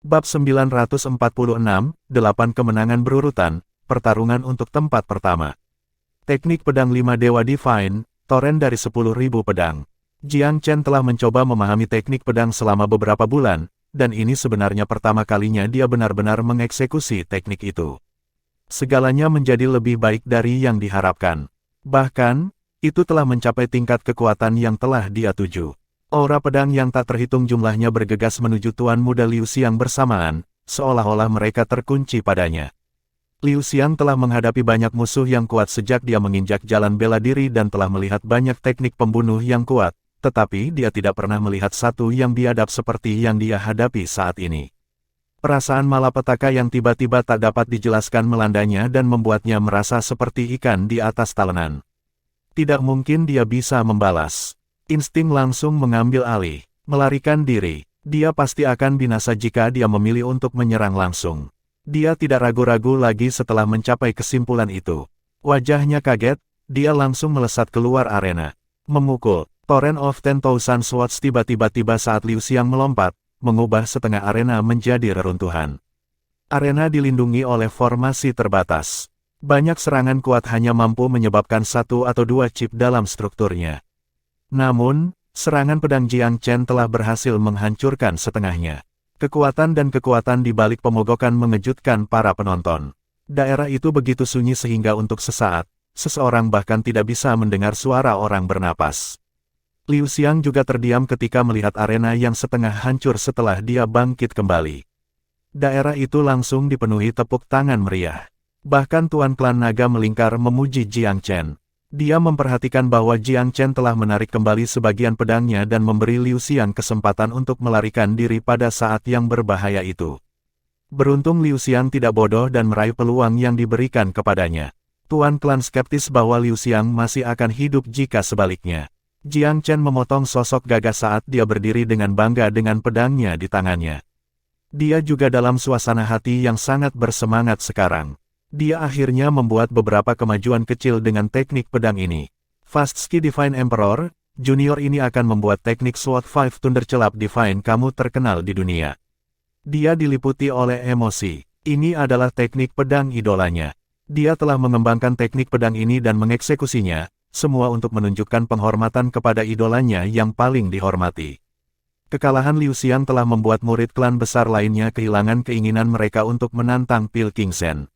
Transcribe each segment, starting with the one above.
Bab 946, 8 kemenangan berurutan, pertarungan untuk tempat pertama. Teknik pedang 5 Dewa Divine, toren dari 10.000 pedang. Jiang Chen telah mencoba memahami teknik pedang selama beberapa bulan, dan ini sebenarnya pertama kalinya dia benar-benar mengeksekusi teknik itu. Segalanya menjadi lebih baik dari yang diharapkan. Bahkan, itu telah mencapai tingkat kekuatan yang telah dia tuju. Aura pedang yang tak terhitung jumlahnya bergegas menuju Tuan Muda Liu Xiang bersamaan, seolah-olah mereka terkunci padanya. Liu Xiang telah menghadapi banyak musuh yang kuat sejak dia menginjak jalan bela diri dan telah melihat banyak teknik pembunuh yang kuat, tetapi dia tidak pernah melihat satu yang biadab seperti yang dia hadapi saat ini. Perasaan malapetaka yang tiba-tiba tak dapat dijelaskan melandanya dan membuatnya merasa seperti ikan di atas talenan. Tidak mungkin dia bisa membalas. Insting langsung mengambil alih, melarikan diri. Dia pasti akan binasa jika dia memilih untuk menyerang langsung. Dia tidak ragu-ragu lagi setelah mencapai kesimpulan itu. Wajahnya kaget, dia langsung melesat keluar arena. Memukul, Torrent of 10,000 Swords tiba-tiba saat Liu Xiang melompat, mengubah setengah arena menjadi reruntuhan. Arena dilindungi oleh formasi terbatas. Banyak serangan kuat hanya mampu menyebabkan 1 atau 2 chip dalam strukturnya. Namun, serangan pedang Jiang Chen telah berhasil menghancurkan setengahnya. Kekuatan di balik pemogokan mengejutkan para penonton. Daerah itu begitu sunyi sehingga untuk sesaat, seseorang bahkan tidak bisa mendengar suara orang bernapas. Liu Xiang juga terdiam ketika melihat arena yang setengah hancur setelah dia bangkit kembali. Daerah itu langsung dipenuhi tepuk tangan meriah. Bahkan Tuan Klan Naga melingkar memuji Jiang Chen. Dia memperhatikan bahwa Jiang Chen telah menarik kembali sebagian pedangnya dan memberi Liu Xiang kesempatan untuk melarikan diri pada saat yang berbahaya itu. Beruntung Liu Xiang tidak bodoh dan meraih peluang yang diberikan kepadanya. Tuan Klan skeptis bahwa Liu Xiang masih akan hidup jika sebaliknya. Jiang Chen memotong sosok gagah saat dia berdiri dengan bangga dengan pedangnya di tangannya. Dia juga dalam suasana hati yang sangat bersemangat sekarang. Dia akhirnya membuat beberapa kemajuan kecil dengan teknik pedang ini. Fast Ski Divine Emperor, Junior ini akan membuat teknik Sword 5 Thunder Celap Divine kamu terkenal di dunia. Dia diliputi oleh emosi. Ini adalah teknik pedang idolanya. Dia telah mengembangkan teknik pedang ini dan mengeksekusinya, semua untuk menunjukkan penghormatan kepada idolanya yang paling dihormati. Kekalahan Liu Xiang telah membuat murid klan besar lainnya kehilangan keinginan mereka untuk menantang Pil King Shen.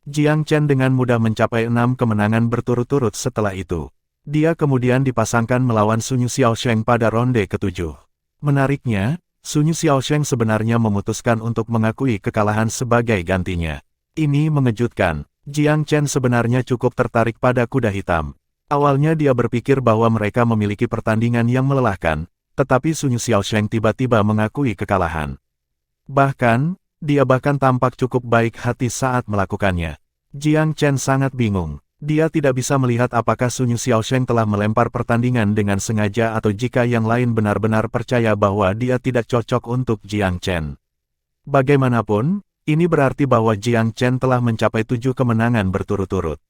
Jiang Chen dengan mudah mencapai 6 kemenangan berturut-turut setelah itu. Dia kemudian dipasangkan melawan Sunyu Xiaosheng pada ronde ke-7. Menariknya, Sunyu Xiaosheng sebenarnya memutuskan untuk mengakui kekalahan sebagai gantinya. Ini mengejutkan. Jiang Chen sebenarnya cukup tertarik pada kuda hitam. Awalnya dia berpikir bahwa mereka memiliki pertandingan yang melelahkan, tetapi Sunyu Xiaosheng tiba-tiba mengakui kekalahan. Bahkan, dia tampak cukup baik hati saat melakukannya. Jiang Chen sangat bingung. Dia tidak bisa melihat apakah Sunyu Xiaosheng telah melempar pertandingan dengan sengaja atau jika yang lain benar-benar percaya bahwa dia tidak cocok untuk Jiang Chen. Bagaimanapun, ini berarti bahwa Jiang Chen telah mencapai 7 kemenangan berturut-turut.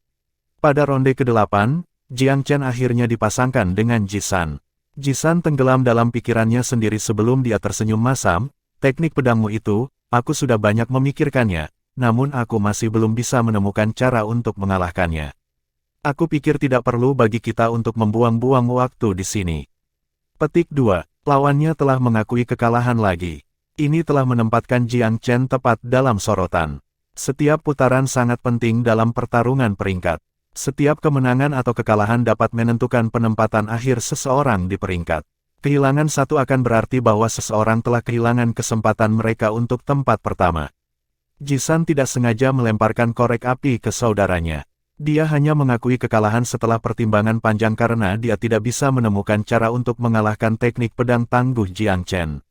Pada ronde ke-8, Jiang Chen akhirnya dipasangkan dengan Jisan. Jisan tenggelam dalam pikirannya sendiri sebelum dia tersenyum masam. Teknik pedangmu itu, aku sudah banyak memikirkannya, namun aku masih belum bisa menemukan cara untuk mengalahkannya. Aku pikir tidak perlu bagi kita untuk membuang-buang waktu di sini. Petik 2. Lawannya telah mengakui kekalahan lagi. Ini telah menempatkan Jiang Chen tepat dalam sorotan. Setiap putaran sangat penting dalam pertarungan peringkat. Setiap kemenangan atau kekalahan dapat menentukan penempatan akhir seseorang di peringkat. Kehilangan satu akan berarti bahwa seseorang telah kehilangan kesempatan mereka untuk tempat pertama. Jisan tidak sengaja melemparkan korek api ke saudaranya. Dia hanya mengakui kekalahan setelah pertimbangan panjang karena dia tidak bisa menemukan cara untuk mengalahkan teknik pedang tangguh Jiang Chen.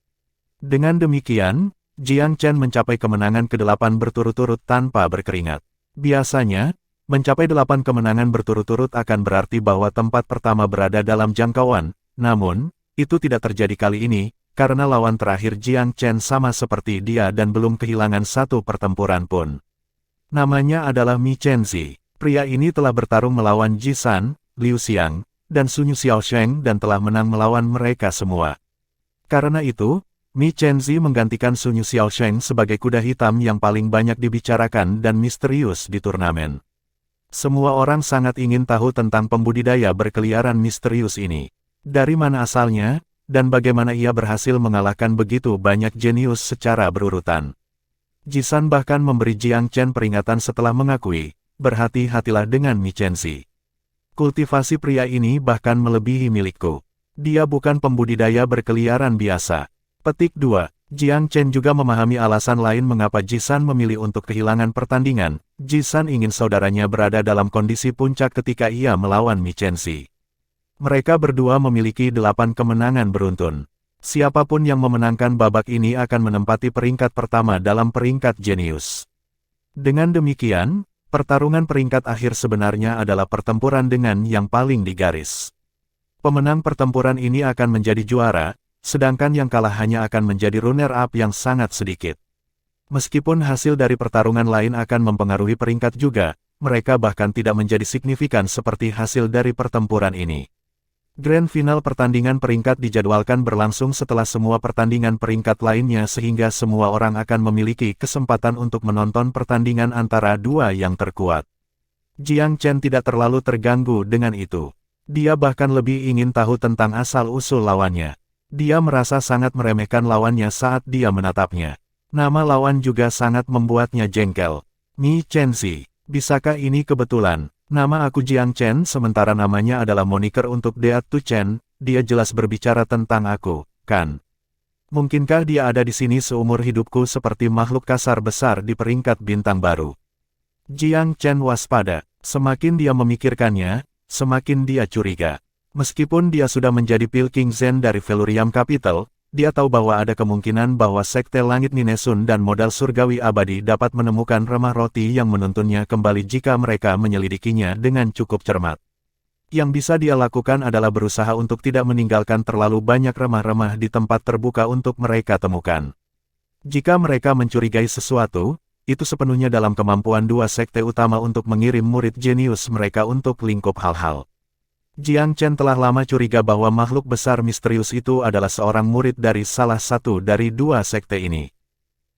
Dengan demikian, Jiang Chen mencapai kemenangan ke-8 berturut-turut tanpa berkeringat. Biasanya, mencapai 8 kemenangan berturut-turut akan berarti bahwa tempat pertama berada dalam jangkauan, namun, itu tidak terjadi kali ini, karena lawan terakhir Jiang Chen sama seperti dia dan belum kehilangan satu pertempuran pun. Namanya adalah Mi Chenzi. Pria ini telah bertarung melawan Jisan, Liu Xiang, dan Sunyu Xiaosheng dan telah menang melawan mereka semua. Karena itu, Mi Chenzi menggantikan Sunyu Xiaosheng sebagai kuda hitam yang paling banyak dibicarakan dan misterius di turnamen. Semua orang sangat ingin tahu tentang pembudidaya berkeliaran misterius ini. Dari mana asalnya, dan bagaimana ia berhasil mengalahkan begitu banyak jenius secara berurutan. Jisan bahkan memberi Jiang Chen peringatan setelah mengakui, berhati-hatilah dengan Mi Chenzi. Kultivasi pria ini bahkan melebihi milikku. Dia bukan pembudidaya berkeliaran biasa. Petik 2. Jiang Chen juga memahami alasan lain mengapa Jisan memilih untuk kehilangan pertandingan. Jisan ingin saudaranya berada dalam kondisi puncak ketika ia melawan Mi Chenzi. Mereka berdua memiliki 8 kemenangan beruntun. Siapapun yang memenangkan babak ini akan menempati peringkat pertama dalam peringkat jenius. Dengan demikian, pertarungan peringkat akhir sebenarnya adalah pertempuran dengan yang paling digaris. Pemenang pertempuran ini akan menjadi juara, sedangkan yang kalah hanya akan menjadi runner-up yang sangat sedikit. Meskipun hasil dari pertarungan lain akan mempengaruhi peringkat juga, mereka bahkan tidak menjadi signifikan seperti hasil dari pertempuran ini. Grand final pertandingan peringkat dijadwalkan berlangsung setelah semua pertandingan peringkat lainnya sehingga semua orang akan memiliki kesempatan untuk menonton pertandingan antara dua yang terkuat. Jiang Chen tidak terlalu terganggu dengan itu. Dia bahkan lebih ingin tahu tentang asal-usul lawannya. Dia merasa sangat meremehkan lawannya saat dia menatapnya. Nama lawan juga sangat membuatnya jengkel. Mi Chenzi, bisakah ini kebetulan? Nama aku Jiang Chen sementara namanya adalah moniker untuk Deatu Chen, dia jelas berbicara tentang aku, kan? Mungkinkah dia ada di sini seumur hidupku seperti makhluk kasar besar di peringkat bintang baru? Jiang Chen waspada, semakin dia memikirkannya, semakin dia curiga. Meskipun dia sudah menjadi Pilking Zen dari Velurium Capital, dia tahu bahwa ada kemungkinan bahwa Sekte Langit Ninesun dan modal surgawi abadi dapat menemukan remah roti yang menuntunnya kembali jika mereka menyelidikinya dengan cukup cermat. Yang bisa dia lakukan adalah berusaha untuk tidak meninggalkan terlalu banyak remah-remah di tempat terbuka untuk mereka temukan. Jika mereka mencurigai sesuatu, itu sepenuhnya dalam kemampuan dua sekte utama untuk mengirim murid jenius mereka untuk lingkup hal-hal. Jiang Chen telah lama curiga bahwa makhluk besar misterius itu adalah seorang murid dari salah satu dari dua sekte ini.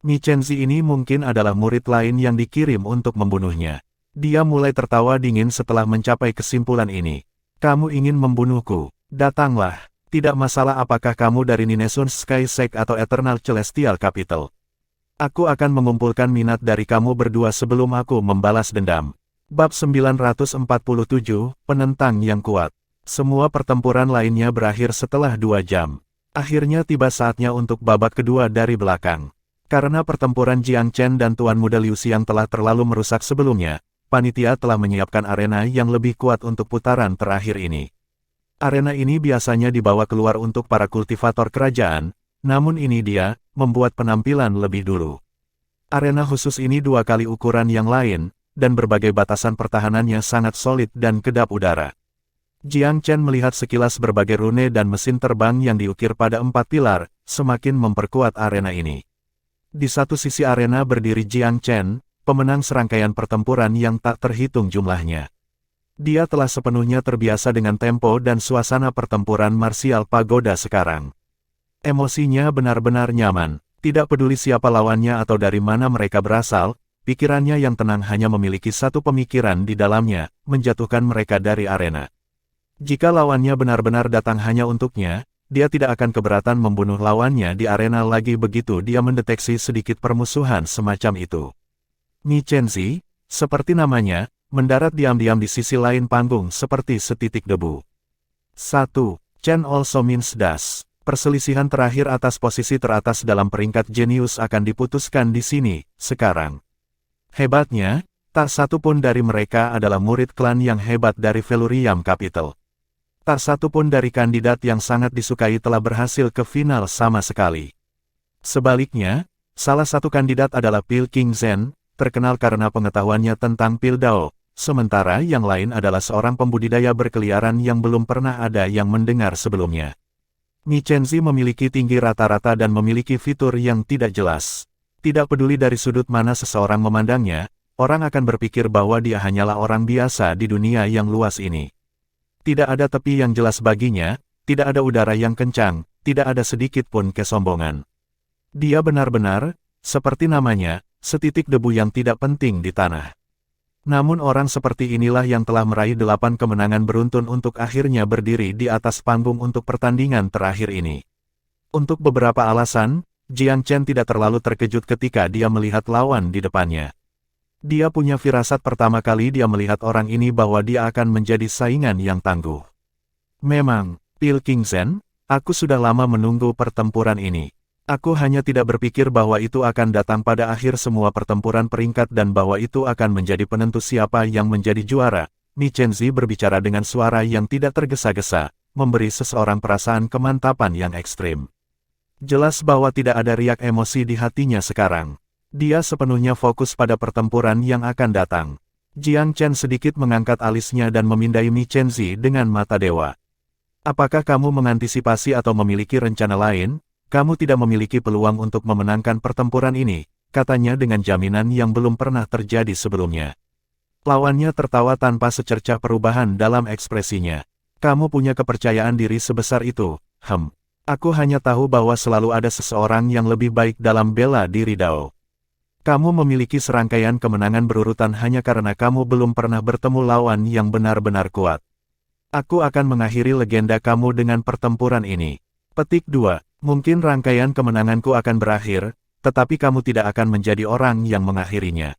Mi Chenzi ini mungkin adalah murid lain yang dikirim untuk membunuhnya. Dia mulai tertawa dingin setelah mencapai kesimpulan ini. Kamu ingin membunuhku? Datanglah. Tidak masalah apakah kamu dari Ninesun Sky Sect atau Eternal Celestial Capital. Aku akan mengumpulkan minat dari kamu berdua sebelum aku membalas dendam. Bab 947, Penentang yang Kuat. Semua pertempuran lainnya berakhir setelah 2 jam. Akhirnya tiba saatnya untuk babak kedua dari belakang. Karena pertempuran Jiang Chen dan Tuan Muda Liu Xiang telah terlalu merusak sebelumnya, panitia telah menyiapkan arena yang lebih kuat untuk putaran terakhir ini. Arena ini biasanya dibawa keluar untuk para kultivator kerajaan, namun ini dia, membuat penampilan lebih dulu. Arena khusus ini 2 kali ukuran yang lain, dan berbagai batasan pertahanannya sangat solid dan kedap udara. Jiang Chen melihat sekilas berbagai rune dan mesin terbang yang diukir pada 4 pilar, semakin memperkuat arena ini. Di satu sisi arena berdiri Jiang Chen, pemenang serangkaian pertempuran yang tak terhitung jumlahnya. Dia telah sepenuhnya terbiasa dengan tempo dan suasana pertempuran marsial pagoda sekarang. Emosinya benar-benar nyaman, tidak peduli siapa lawannya atau dari mana mereka berasal, pikirannya yang tenang hanya memiliki satu pemikiran di dalamnya, menjatuhkan mereka dari arena. Jika lawannya benar-benar datang hanya untuknya, dia tidak akan keberatan membunuh lawannya di arena lagi begitu dia mendeteksi sedikit permusuhan semacam itu. Mi Chenzi, seperti namanya, mendarat diam-diam di sisi lain panggung seperti setitik debu. 1. Chen also means das. Perselisihan terakhir atas posisi teratas dalam peringkat jenius akan diputuskan di sini, sekarang. Hebatnya, tak satu pun dari mereka adalah murid klan yang hebat dari Velurium Capital. Tak satu pun dari kandidat yang sangat disukai telah berhasil ke final sama sekali. Sebaliknya, salah satu kandidat adalah Pilking Zen, terkenal karena pengetahuannya tentang Pil Dao, sementara yang lain adalah seorang pembudidaya berkeliaran yang belum pernah ada yang mendengar sebelumnya. Mi Chenzi memiliki tinggi rata-rata dan memiliki fitur yang tidak jelas. Tidak peduli dari sudut mana seseorang memandangnya, orang akan berpikir bahwa dia hanyalah orang biasa di dunia yang luas ini. Tidak ada tepi yang jelas baginya, tidak ada udara yang kencang, tidak ada sedikit pun kesombongan. Dia benar-benar, seperti namanya, setitik debu yang tidak penting di tanah. Namun orang seperti inilah yang telah meraih 8 kemenangan beruntun untuk akhirnya berdiri di atas panggung untuk pertandingan terakhir ini. Untuk beberapa alasan, Jiang Chen tidak terlalu terkejut ketika dia melihat lawan di depannya. Dia punya firasat pertama kali dia melihat orang ini bahwa dia akan menjadi saingan yang tangguh. Memang, Pil King Zhen, aku sudah lama menunggu pertempuran ini. Aku hanya tidak berpikir bahwa itu akan datang pada akhir semua pertempuran peringkat dan bahwa itu akan menjadi penentu siapa yang menjadi juara. Mi Chenzi berbicara dengan suara yang tidak tergesa-gesa, memberi seseorang perasaan kemantapan yang ekstrim. Jelas bahwa tidak ada riak emosi di hatinya sekarang. Dia sepenuhnya fokus pada pertempuran yang akan datang. Jiang Chen sedikit mengangkat alisnya dan memindai Mi Chenzi dengan mata dewa. Apakah kamu mengantisipasi atau memiliki rencana lain? Kamu tidak memiliki peluang untuk memenangkan pertempuran ini, katanya dengan jaminan yang belum pernah terjadi sebelumnya. Lawannya tertawa tanpa secercah perubahan dalam ekspresinya. Kamu punya kepercayaan diri sebesar itu, Aku hanya tahu bahwa selalu ada seseorang yang lebih baik dalam bela diri Dao. Kamu memiliki serangkaian kemenangan berurutan hanya karena kamu belum pernah bertemu lawan yang benar-benar kuat. Aku akan mengakhiri legenda kamu dengan pertempuran ini. Petik 2. Mungkin rangkaian kemenanganku akan berakhir, tetapi kamu tidak akan menjadi orang yang mengakhirinya.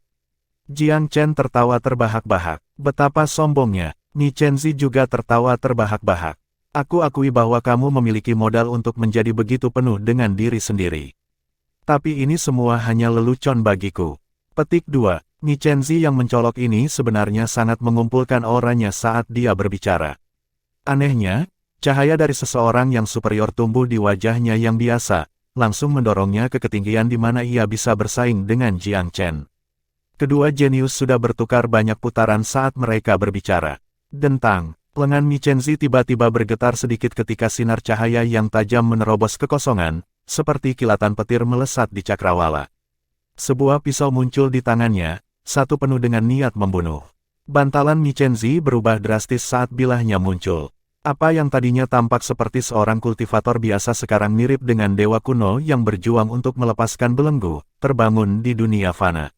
Jiang Chen tertawa terbahak-bahak. Betapa sombongnya. Mi Chenzi juga tertawa terbahak-bahak. Aku akui bahwa kamu memiliki modal untuk menjadi begitu penuh dengan diri sendiri. Tapi ini semua hanya lelucon bagiku. Petik 2. Mi Chenzi yang mencolok ini sebenarnya sangat mengumpulkan auranya saat dia berbicara. Anehnya, cahaya dari seseorang yang superior tumbuh di wajahnya yang biasa, langsung mendorongnya ke ketinggian di mana ia bisa bersaing dengan Jiang Chen. Kedua jenius sudah bertukar banyak putaran saat mereka berbicara. Dentang, lengan Mi Chenzi tiba-tiba bergetar sedikit ketika sinar cahaya yang tajam menerobos kekosongan, seperti kilatan petir melesat di cakrawala. Sebuah pisau muncul di tangannya, satu penuh dengan niat membunuh. Bantalan Mi Chenzi berubah drastis saat bilahnya muncul. Apa yang tadinya tampak seperti seorang kultivator biasa sekarang mirip dengan dewa kuno yang berjuang untuk melepaskan belenggu, terbangun di dunia fana.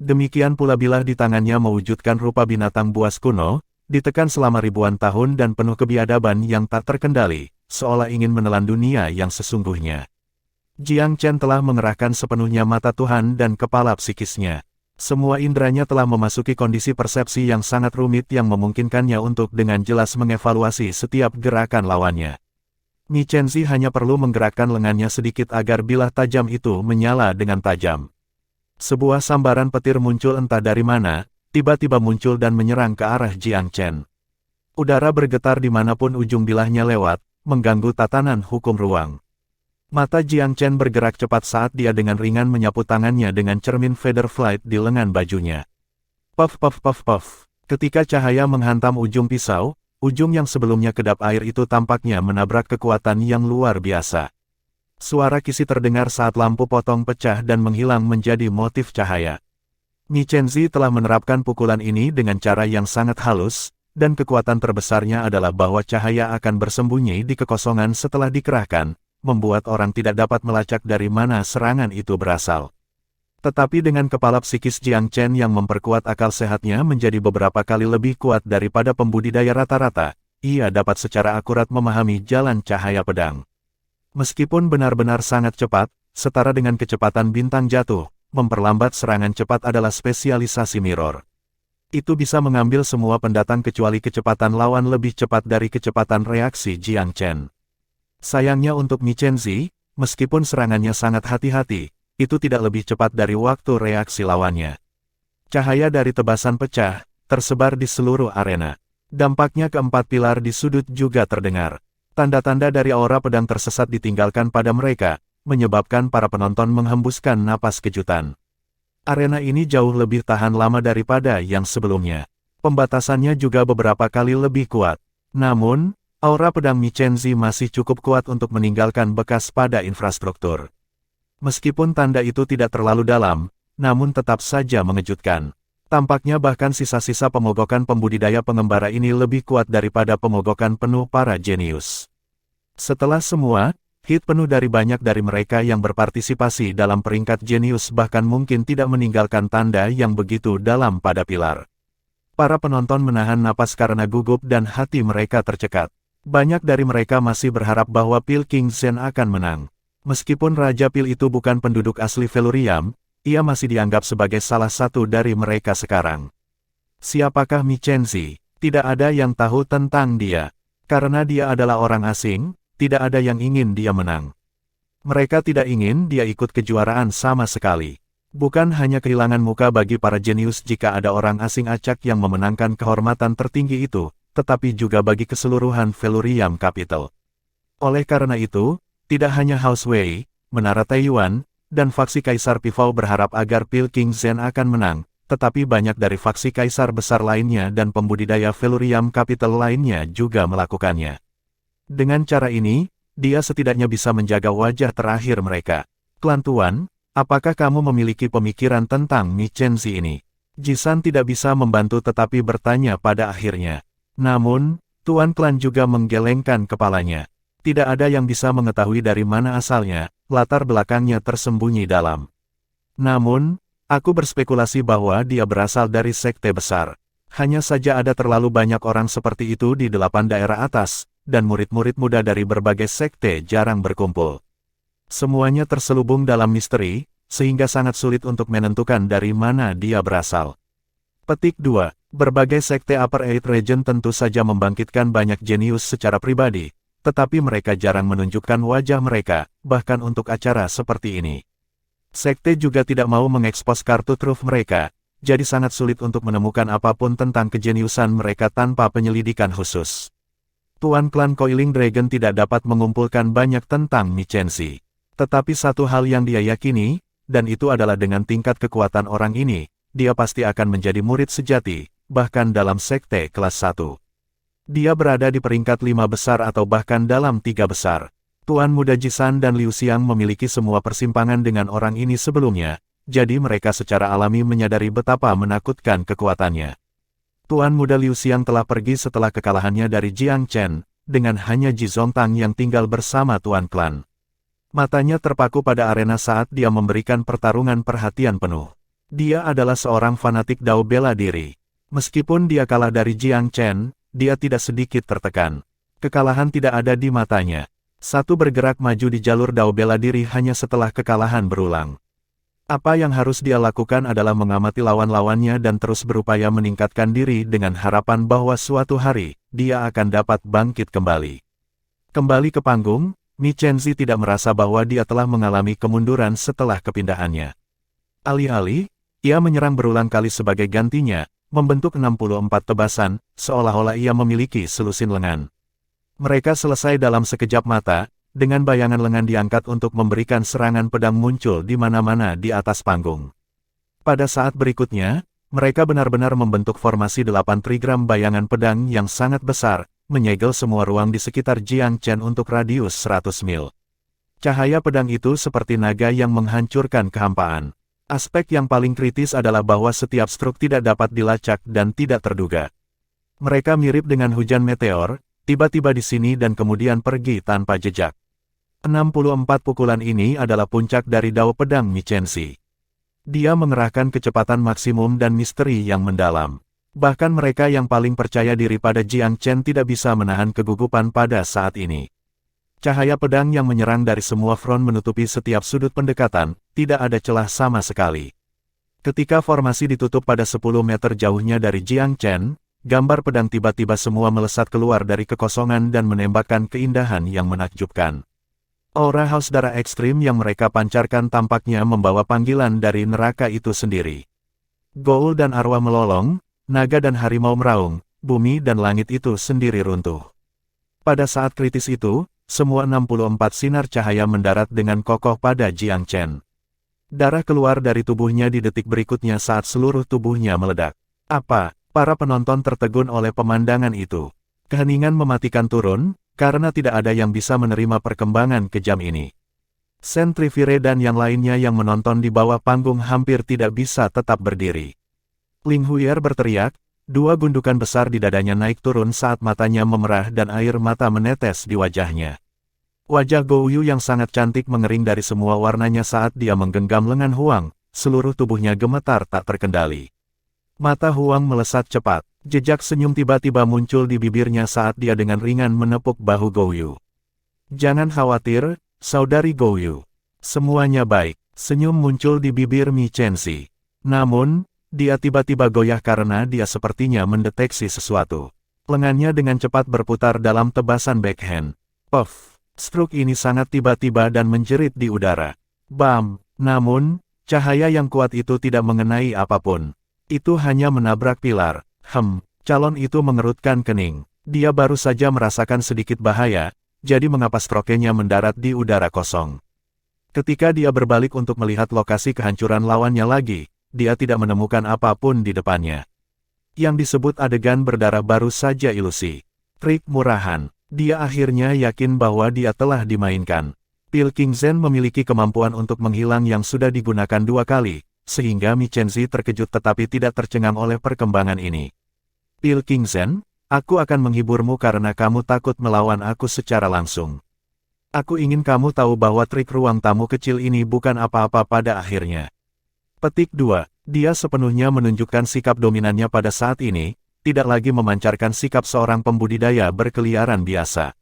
Demikian pula bilah di tangannya mewujudkan rupa binatang buas kuno, ditekan selama ribuan tahun dan penuh kebiadaban yang tak terkendali, seolah ingin menelan dunia yang sesungguhnya. Jiang Chen telah mengerahkan sepenuhnya mata Tuhan dan kepala psikisnya. Semua inderanya telah memasuki kondisi persepsi yang sangat rumit yang memungkinkannya untuk dengan jelas mengevaluasi setiap gerakan lawannya. Mi Chenzi hanya perlu menggerakkan lengannya sedikit agar bilah tajam itu menyala dengan tajam. Sebuah sambaran petir muncul entah dari mana, tiba-tiba muncul dan menyerang ke arah Jiang Chen. Udara bergetar dimanapun ujung bilahnya lewat, mengganggu tatanan hukum ruang. Mata Jiang Chen bergerak cepat saat dia dengan ringan menyapu tangannya dengan cermin feather flight di lengan bajunya. Puff puff puff puff. Ketika cahaya menghantam ujung pisau, ujung yang sebelumnya kedap air itu tampaknya menabrak kekuatan yang luar biasa. Suara kisi terdengar saat lampu potong pecah dan menghilang menjadi motif cahaya. Mi Chenzi telah menerapkan pukulan ini dengan cara yang sangat halus, dan kekuatan terbesarnya adalah bahwa cahaya akan bersembunyi di kekosongan setelah dikerahkan, membuat orang tidak dapat melacak dari mana serangan itu berasal. Tetapi dengan kepala psikis Jiang Chen yang memperkuat akal sehatnya menjadi beberapa kali lebih kuat daripada pembudidaya rata-rata, ia dapat secara akurat memahami jalan cahaya pedang. Meskipun benar-benar sangat cepat, setara dengan kecepatan bintang jatuh, memperlambat serangan cepat adalah spesialisasi mirror. Itu bisa mengambil semua pendatang kecuali kecepatan lawan lebih cepat dari kecepatan reaksi Jiang Chen. Sayangnya untuk Mi Chenzi, meskipun serangannya sangat hati-hati, itu tidak lebih cepat dari waktu reaksi lawannya. Cahaya dari tebasan pecah, tersebar di seluruh arena. Dampaknya keempat pilar di sudut juga terdengar. Tanda-tanda dari aura pedang tersesat ditinggalkan pada mereka, menyebabkan para penonton menghembuskan napas kejutan. Arena ini jauh lebih tahan lama daripada yang sebelumnya. Pembatasannya juga beberapa kali lebih kuat. Namun, aura pedang Mi Chenzi masih cukup kuat untuk meninggalkan bekas pada infrastruktur. Meskipun tanda itu tidak terlalu dalam, namun tetap saja mengejutkan. Tampaknya bahkan sisa-sisa pemogokan pembudidaya pengembara ini lebih kuat daripada pemogokan penuh para jenius. Setelah semua, Hit penuh dari banyak dari mereka yang berpartisipasi dalam peringkat jenius bahkan mungkin tidak meninggalkan tanda yang begitu dalam pada pilar. Para penonton menahan napas karena gugup dan hati mereka tercekat. Banyak dari mereka masih berharap bahwa Pil King Zen akan menang. Meskipun Raja Pil itu bukan penduduk asli Velurium, ia masih dianggap sebagai salah satu dari mereka sekarang. Siapakah Mi Chenzi? Tidak ada yang tahu tentang dia. Karena dia adalah orang asing, tidak ada yang ingin dia menang. Mereka tidak ingin dia ikut kejuaraan sama sekali. Bukan hanya kehilangan muka bagi para jenius jika ada orang asing acak yang memenangkan kehormatan tertinggi itu, tetapi juga bagi keseluruhan Velurium Capital. Oleh karena itu, tidak hanya House Wei, Menara Taiyuan, dan faksi Kaisar Pifau berharap agar Pil King Zen akan menang, tetapi banyak dari faksi Kaisar besar lainnya dan pembudidaya Velurium Capital lainnya juga melakukannya. Dengan cara ini, dia setidaknya bisa menjaga wajah terakhir mereka. Klan Tuan, apakah kamu memiliki pemikiran tentang Mi Chenzi ini? Jisan tidak bisa membantu tetapi bertanya pada akhirnya. Namun, Tuan Klan juga menggelengkan kepalanya. Tidak ada yang bisa mengetahui dari mana asalnya, latar belakangnya tersembunyi dalam. Namun, aku berspekulasi bahwa dia berasal dari sekte besar. Hanya saja ada terlalu banyak orang seperti itu di 8 daerah atas, dan murid-murid muda dari berbagai sekte jarang berkumpul. Semuanya terselubung dalam misteri, sehingga sangat sulit untuk menentukan dari mana dia berasal. Petik 2. Berbagai sekte Upper Eight Region tentu saja membangkitkan banyak jenius secara pribadi, tetapi mereka jarang menunjukkan wajah mereka, bahkan untuk acara seperti ini. Sekte juga tidak mau mengekspos kartu truf mereka, jadi sangat sulit untuk menemukan apapun tentang kejeniusan mereka tanpa penyelidikan khusus. Tuan Klan Coiling Dragon tidak dapat mengumpulkan banyak tentang Mi Chenzi. Tetapi satu hal yang dia yakini, dan itu adalah dengan tingkat kekuatan orang ini, dia pasti akan menjadi murid sejati, bahkan dalam sekte kelas 1. Dia berada di peringkat 5 besar atau bahkan dalam 3 besar. Tuan Muda Jisan dan Liu Xiang memiliki semua persimpangan dengan orang ini sebelumnya, jadi mereka secara alami menyadari betapa menakutkan kekuatannya. Tuan Muda Liu Xiang telah pergi setelah kekalahannya dari Jiang Chen, dengan hanya Ji Zongtang yang tinggal bersama Tuan Klan. Matanya terpaku pada arena saat dia memberikan pertarungan perhatian penuh. Dia adalah seorang fanatik Dao bela diri. Meskipun dia kalah dari Jiang Chen, dia tidak sedikit tertekan. Kekalahan tidak ada di matanya. Satu bergerak maju di jalur Dao bela diri hanya setelah kekalahan berulang. Apa yang harus dia lakukan adalah mengamati lawan-lawannya dan terus berupaya meningkatkan diri dengan harapan bahwa suatu hari, dia akan dapat bangkit kembali. Kembali ke panggung, Mi Chenzi tidak merasa bahwa dia telah mengalami kemunduran setelah kepindahannya. Alih-alih, ia menyerang berulang kali sebagai gantinya, membentuk 64 tebasan, seolah-olah ia memiliki selusin lengan. Mereka selesai dalam sekejap mata, dengan bayangan lengan diangkat untuk memberikan serangan pedang muncul di mana-mana di atas panggung. Pada saat berikutnya, mereka benar-benar membentuk formasi 8 trigram bayangan pedang yang sangat besar, menyegel semua ruang di sekitar Jiang Chen untuk radius 100 mil. Cahaya pedang itu seperti naga yang menghancurkan kehampaan. Aspek yang paling kritis adalah bahwa setiap struk tidak dapat dilacak dan tidak terduga. Mereka mirip dengan hujan meteor, tiba-tiba di sini dan kemudian pergi tanpa jejak. 64 pukulan ini adalah puncak dari Dao Pedang Mi Chenzi. Dia mengerahkan kecepatan maksimum dan misteri yang mendalam. Bahkan mereka yang paling percaya diri pada Jiang Chen tidak bisa menahan kegugupan pada saat ini. Cahaya pedang yang menyerang dari semua front menutupi setiap sudut pendekatan, tidak ada celah sama sekali. Ketika formasi ditutup pada 10 meter jauhnya dari Jiang Chen, gambar pedang tiba-tiba semua melesat keluar dari kekosongan dan menembakkan keindahan yang menakjubkan. Aura haus darah ekstrim yang mereka pancarkan tampaknya membawa panggilan dari neraka itu sendiri. Goul dan arwah melolong, naga dan harimau meraung, bumi dan langit itu sendiri runtuh. Pada saat kritis itu, semua 64 sinar cahaya mendarat dengan kokoh pada Jiang Chen. Darah keluar dari tubuhnya di detik berikutnya saat seluruh tubuhnya meledak. Apa? Para penonton tertegun oleh pemandangan itu. Keheningan mematikan turun, karena tidak ada yang bisa menerima perkembangan kejam ini. Sentrivire dan yang lainnya yang menonton di bawah panggung hampir tidak bisa tetap berdiri. Ling Huier berteriak, dua gundukan besar di dadanya naik turun saat matanya memerah dan air mata menetes di wajahnya. Wajah Gouyu yang sangat cantik mengering dari semua warnanya saat dia menggenggam lengan Huang, seluruh tubuhnya gemetar tak terkendali. Mata Huang melesat cepat, jejak senyum tiba-tiba muncul di bibirnya saat dia dengan ringan menepuk bahu Gouyu. Jangan khawatir, saudari Gouyu. Semuanya baik, senyum muncul di bibir Mi Chenzi. Namun, dia tiba-tiba goyah karena dia sepertinya mendeteksi sesuatu. Lengannya dengan cepat berputar dalam tebasan backhand. Puff! Stroke ini sangat tiba-tiba dan menjerit di udara. Bam! Namun, cahaya yang kuat itu tidak mengenai apapun. Itu hanya menabrak pilar. Calon itu mengerutkan kening. Dia baru saja merasakan sedikit bahaya, jadi mengapa stroke-nya mendarat di udara kosong. Ketika dia berbalik untuk melihat lokasi kehancuran lawannya lagi, dia tidak menemukan apapun di depannya. Yang disebut adegan berdarah baru saja ilusi. Trik murahan. Dia akhirnya yakin bahwa dia telah dimainkan. Pilkingzen memiliki kemampuan untuk menghilang yang sudah digunakan 2 kali, sehingga Mi Chenzi terkejut tetapi tidak tercengang oleh perkembangan ini. Pilkingzen, aku akan menghiburmu karena kamu takut melawan aku secara langsung. Aku ingin kamu tahu bahwa trik ruang tamu kecil ini bukan apa-apa pada akhirnya. Petik 2. Dia sepenuhnya menunjukkan sikap dominannya pada saat ini, tidak lagi memancarkan sikap seorang pembudidaya berkeliaran biasa.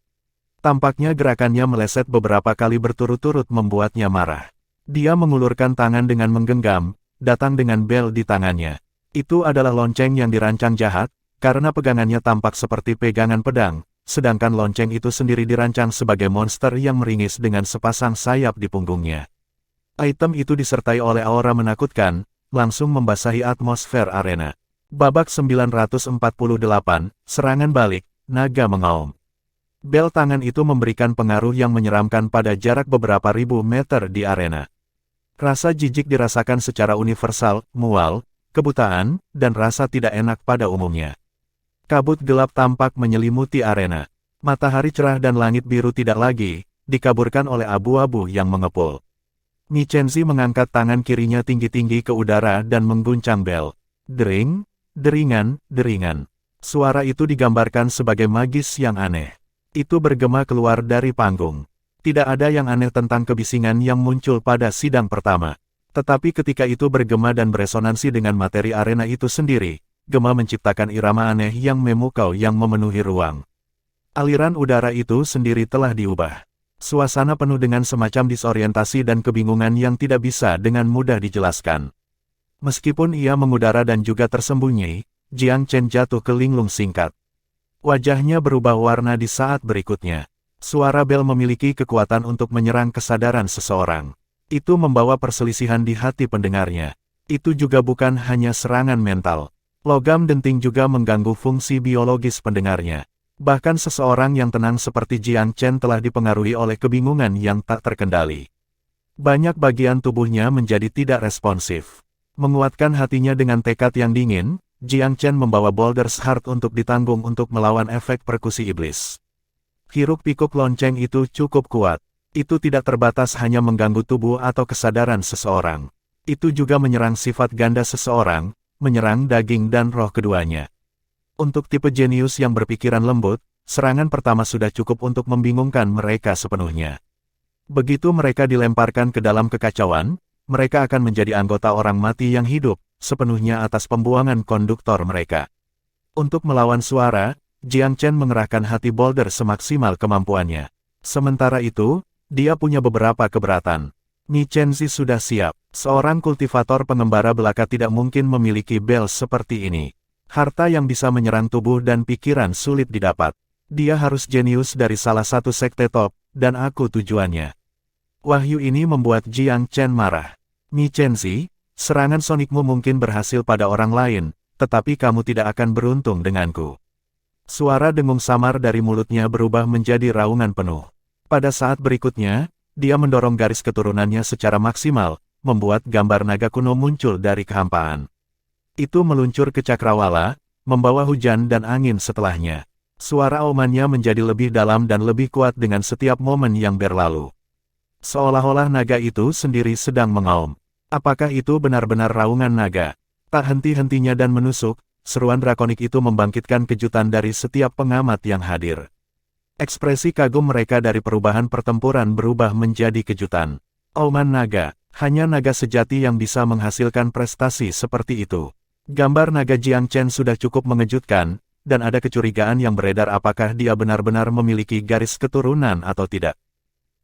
Tampaknya gerakannya meleset beberapa kali berturut-turut membuatnya marah. Dia mengulurkan tangan dengan menggenggam, datang dengan bel di tangannya. Itu adalah lonceng yang dirancang jahat, karena pegangannya tampak seperti pegangan pedang, sedangkan lonceng itu sendiri dirancang sebagai monster yang meringis dengan sepasang sayap di punggungnya. Item itu disertai oleh aura menakutkan, langsung membasahi atmosfer arena. Babak 948, serangan balik, naga mengaum. Bel tangan itu memberikan pengaruh yang menyeramkan pada jarak beberapa ribu meter di arena. Rasa jijik dirasakan secara universal, mual, kebutaan, dan rasa tidak enak pada umumnya. Kabut gelap tampak menyelimuti arena. Matahari cerah dan langit biru tidak lagi, dikaburkan oleh abu-abu yang mengepul. Mi Chenzi mengangkat tangan kirinya tinggi-tinggi ke udara dan mengguncang bel. Dering, deringan, deringan. Suara itu digambarkan sebagai magis yang aneh. Itu bergema keluar dari panggung. Tidak ada yang aneh tentang kebisingan yang muncul pada sidang pertama. Tetapi ketika itu bergema dan beresonansi dengan materi arena itu sendiri, gema menciptakan irama aneh yang memukau yang memenuhi ruang. Aliran udara itu sendiri telah diubah. Suasana penuh dengan semacam disorientasi dan kebingungan yang tidak bisa dengan mudah dijelaskan. Meskipun ia mengudara dan juga tersembunyi, Jiang Chen jatuh ke linglung singkat. Wajahnya berubah warna di saat berikutnya. Suara bel memiliki kekuatan untuk menyerang kesadaran seseorang. Itu membawa perselisihan di hati pendengarnya. Itu juga bukan hanya serangan mental. Logam denting juga mengganggu fungsi biologis pendengarnya. Bahkan seseorang yang tenang seperti Jiang Chen telah dipengaruhi oleh kebingungan yang tak terkendali. Banyak bagian tubuhnya menjadi tidak responsif. Menguatkan hatinya dengan tekad yang dingin, Jiang Chen membawa Boulder's Heart untuk ditanggung untuk melawan efek perkusi iblis. Hiruk-pikuk lonceng itu cukup kuat. Itu tidak terbatas hanya mengganggu tubuh atau kesadaran seseorang. Itu juga menyerang sifat ganda seseorang, menyerang daging dan roh keduanya. Untuk tipe jenius yang berpikiran lembut, serangan pertama sudah cukup untuk membingungkan mereka sepenuhnya. Begitu mereka dilemparkan ke dalam kekacauan, mereka akan menjadi anggota orang mati yang hidup, sepenuhnya atas pembuangan konduktor mereka. Untuk melawan suara, Jiang Chen mengerahkan hati Boulder semaksimal kemampuannya. Sementara itu, dia punya beberapa keberatan. Mi Chenzi sudah siap. Seorang kultivator pengembara belaka tidak mungkin memiliki bel seperti ini. Harta yang bisa menyerang tubuh dan pikiran sulit didapat. Dia harus jenius dari salah satu sekte top, dan aku tujuannya. Wahyu ini membuat Jiang Chen marah. Mi Chenzi, serangan sonikmu mungkin berhasil pada orang lain, tetapi kamu tidak akan beruntung denganku. Suara dengung samar dari mulutnya berubah menjadi raungan penuh. Pada saat berikutnya, dia mendorong garis keturunannya secara maksimal, membuat gambar naga kuno muncul dari kehampaan. Itu meluncur ke cakrawala, membawa hujan dan angin setelahnya. Suara aumannya menjadi lebih dalam dan lebih kuat dengan setiap momen yang berlalu. Seolah-olah naga itu sendiri sedang mengaum. Apakah itu benar-benar raungan naga? Tak henti-hentinya dan menusuk, seruan drakonik itu membangkitkan kejutan dari setiap pengamat yang hadir. Ekspresi kagum mereka dari perubahan pertempuran berubah menjadi kejutan. Auman naga, hanya naga sejati yang bisa menghasilkan prestasi seperti itu. Gambar naga Jiang Chen sudah cukup mengejutkan, dan ada kecurigaan yang beredar apakah dia benar-benar memiliki garis keturunan atau tidak.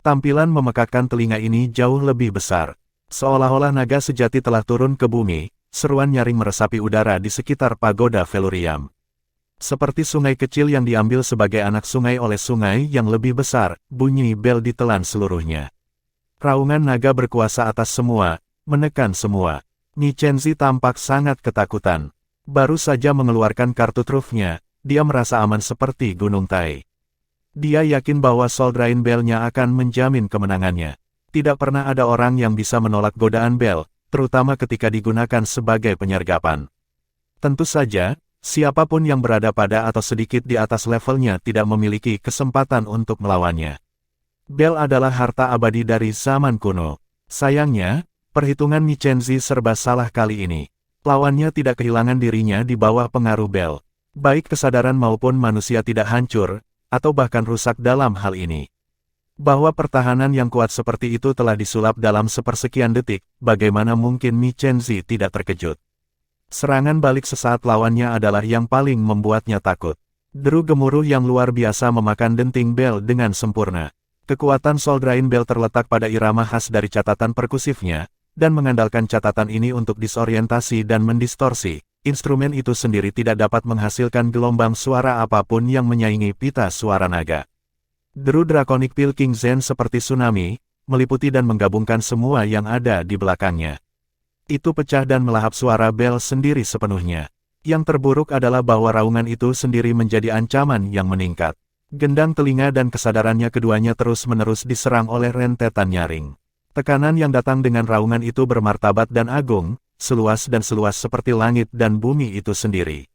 Tampilan memekakkan telinga ini jauh lebih besar. Seolah-olah naga sejati telah turun ke bumi, seruan nyaring meresapi udara di sekitar pagoda Velurium. Seperti sungai kecil yang diambil sebagai anak sungai oleh sungai yang lebih besar, bunyi bel ditelan seluruhnya. Raungan naga berkuasa atas semua, menekan semua. Ni Chenzi tampak sangat ketakutan. Baru saja mengeluarkan kartu trufnya, dia merasa aman seperti Gunung Tai. Dia yakin bahwa Soldrain Bell-nya akan menjamin kemenangannya. Tidak pernah ada orang yang bisa menolak godaan Bell, terutama ketika digunakan sebagai penyergapan. Tentu saja, siapapun yang berada pada atau sedikit di atas levelnya tidak memiliki kesempatan untuk melawannya. Bell adalah harta abadi dari zaman kuno. Sayangnya, perhitungan Ni Chenzi serba salah kali ini. Lawannya tidak kehilangan dirinya di bawah pengaruh Bell. Baik kesadaran maupun manusia tidak hancur, atau bahkan rusak dalam hal ini. Bahwa pertahanan yang kuat seperti itu telah disulap dalam sepersekian detik, bagaimana mungkin Ni Chenzi tidak terkejut. Serangan balik sesaat lawannya adalah yang paling membuatnya takut. Deru gemuruh yang luar biasa memakan denting Bell dengan sempurna. Kekuatan Soldrain Bell terletak pada irama khas dari catatan perkusifnya, dan mengandalkan catatan ini untuk disorientasi dan mendistorsi. Instrumen itu sendiri tidak dapat menghasilkan gelombang suara apapun yang menyaingi pita suara naga. Deru Draconic Pilking Zen seperti tsunami, meliputi dan menggabungkan semua yang ada di belakangnya. Itu pecah dan melahap suara Bell sendiri sepenuhnya. Yang terburuk adalah bahwa raungan itu sendiri menjadi ancaman yang meningkat. Gendang telinga dan kesadarannya keduanya terus-menerus diserang oleh rentetan nyaring. Tekanan yang datang dengan raungan itu bermartabat dan agung, seluas dan seluas seperti langit dan bumi itu sendiri.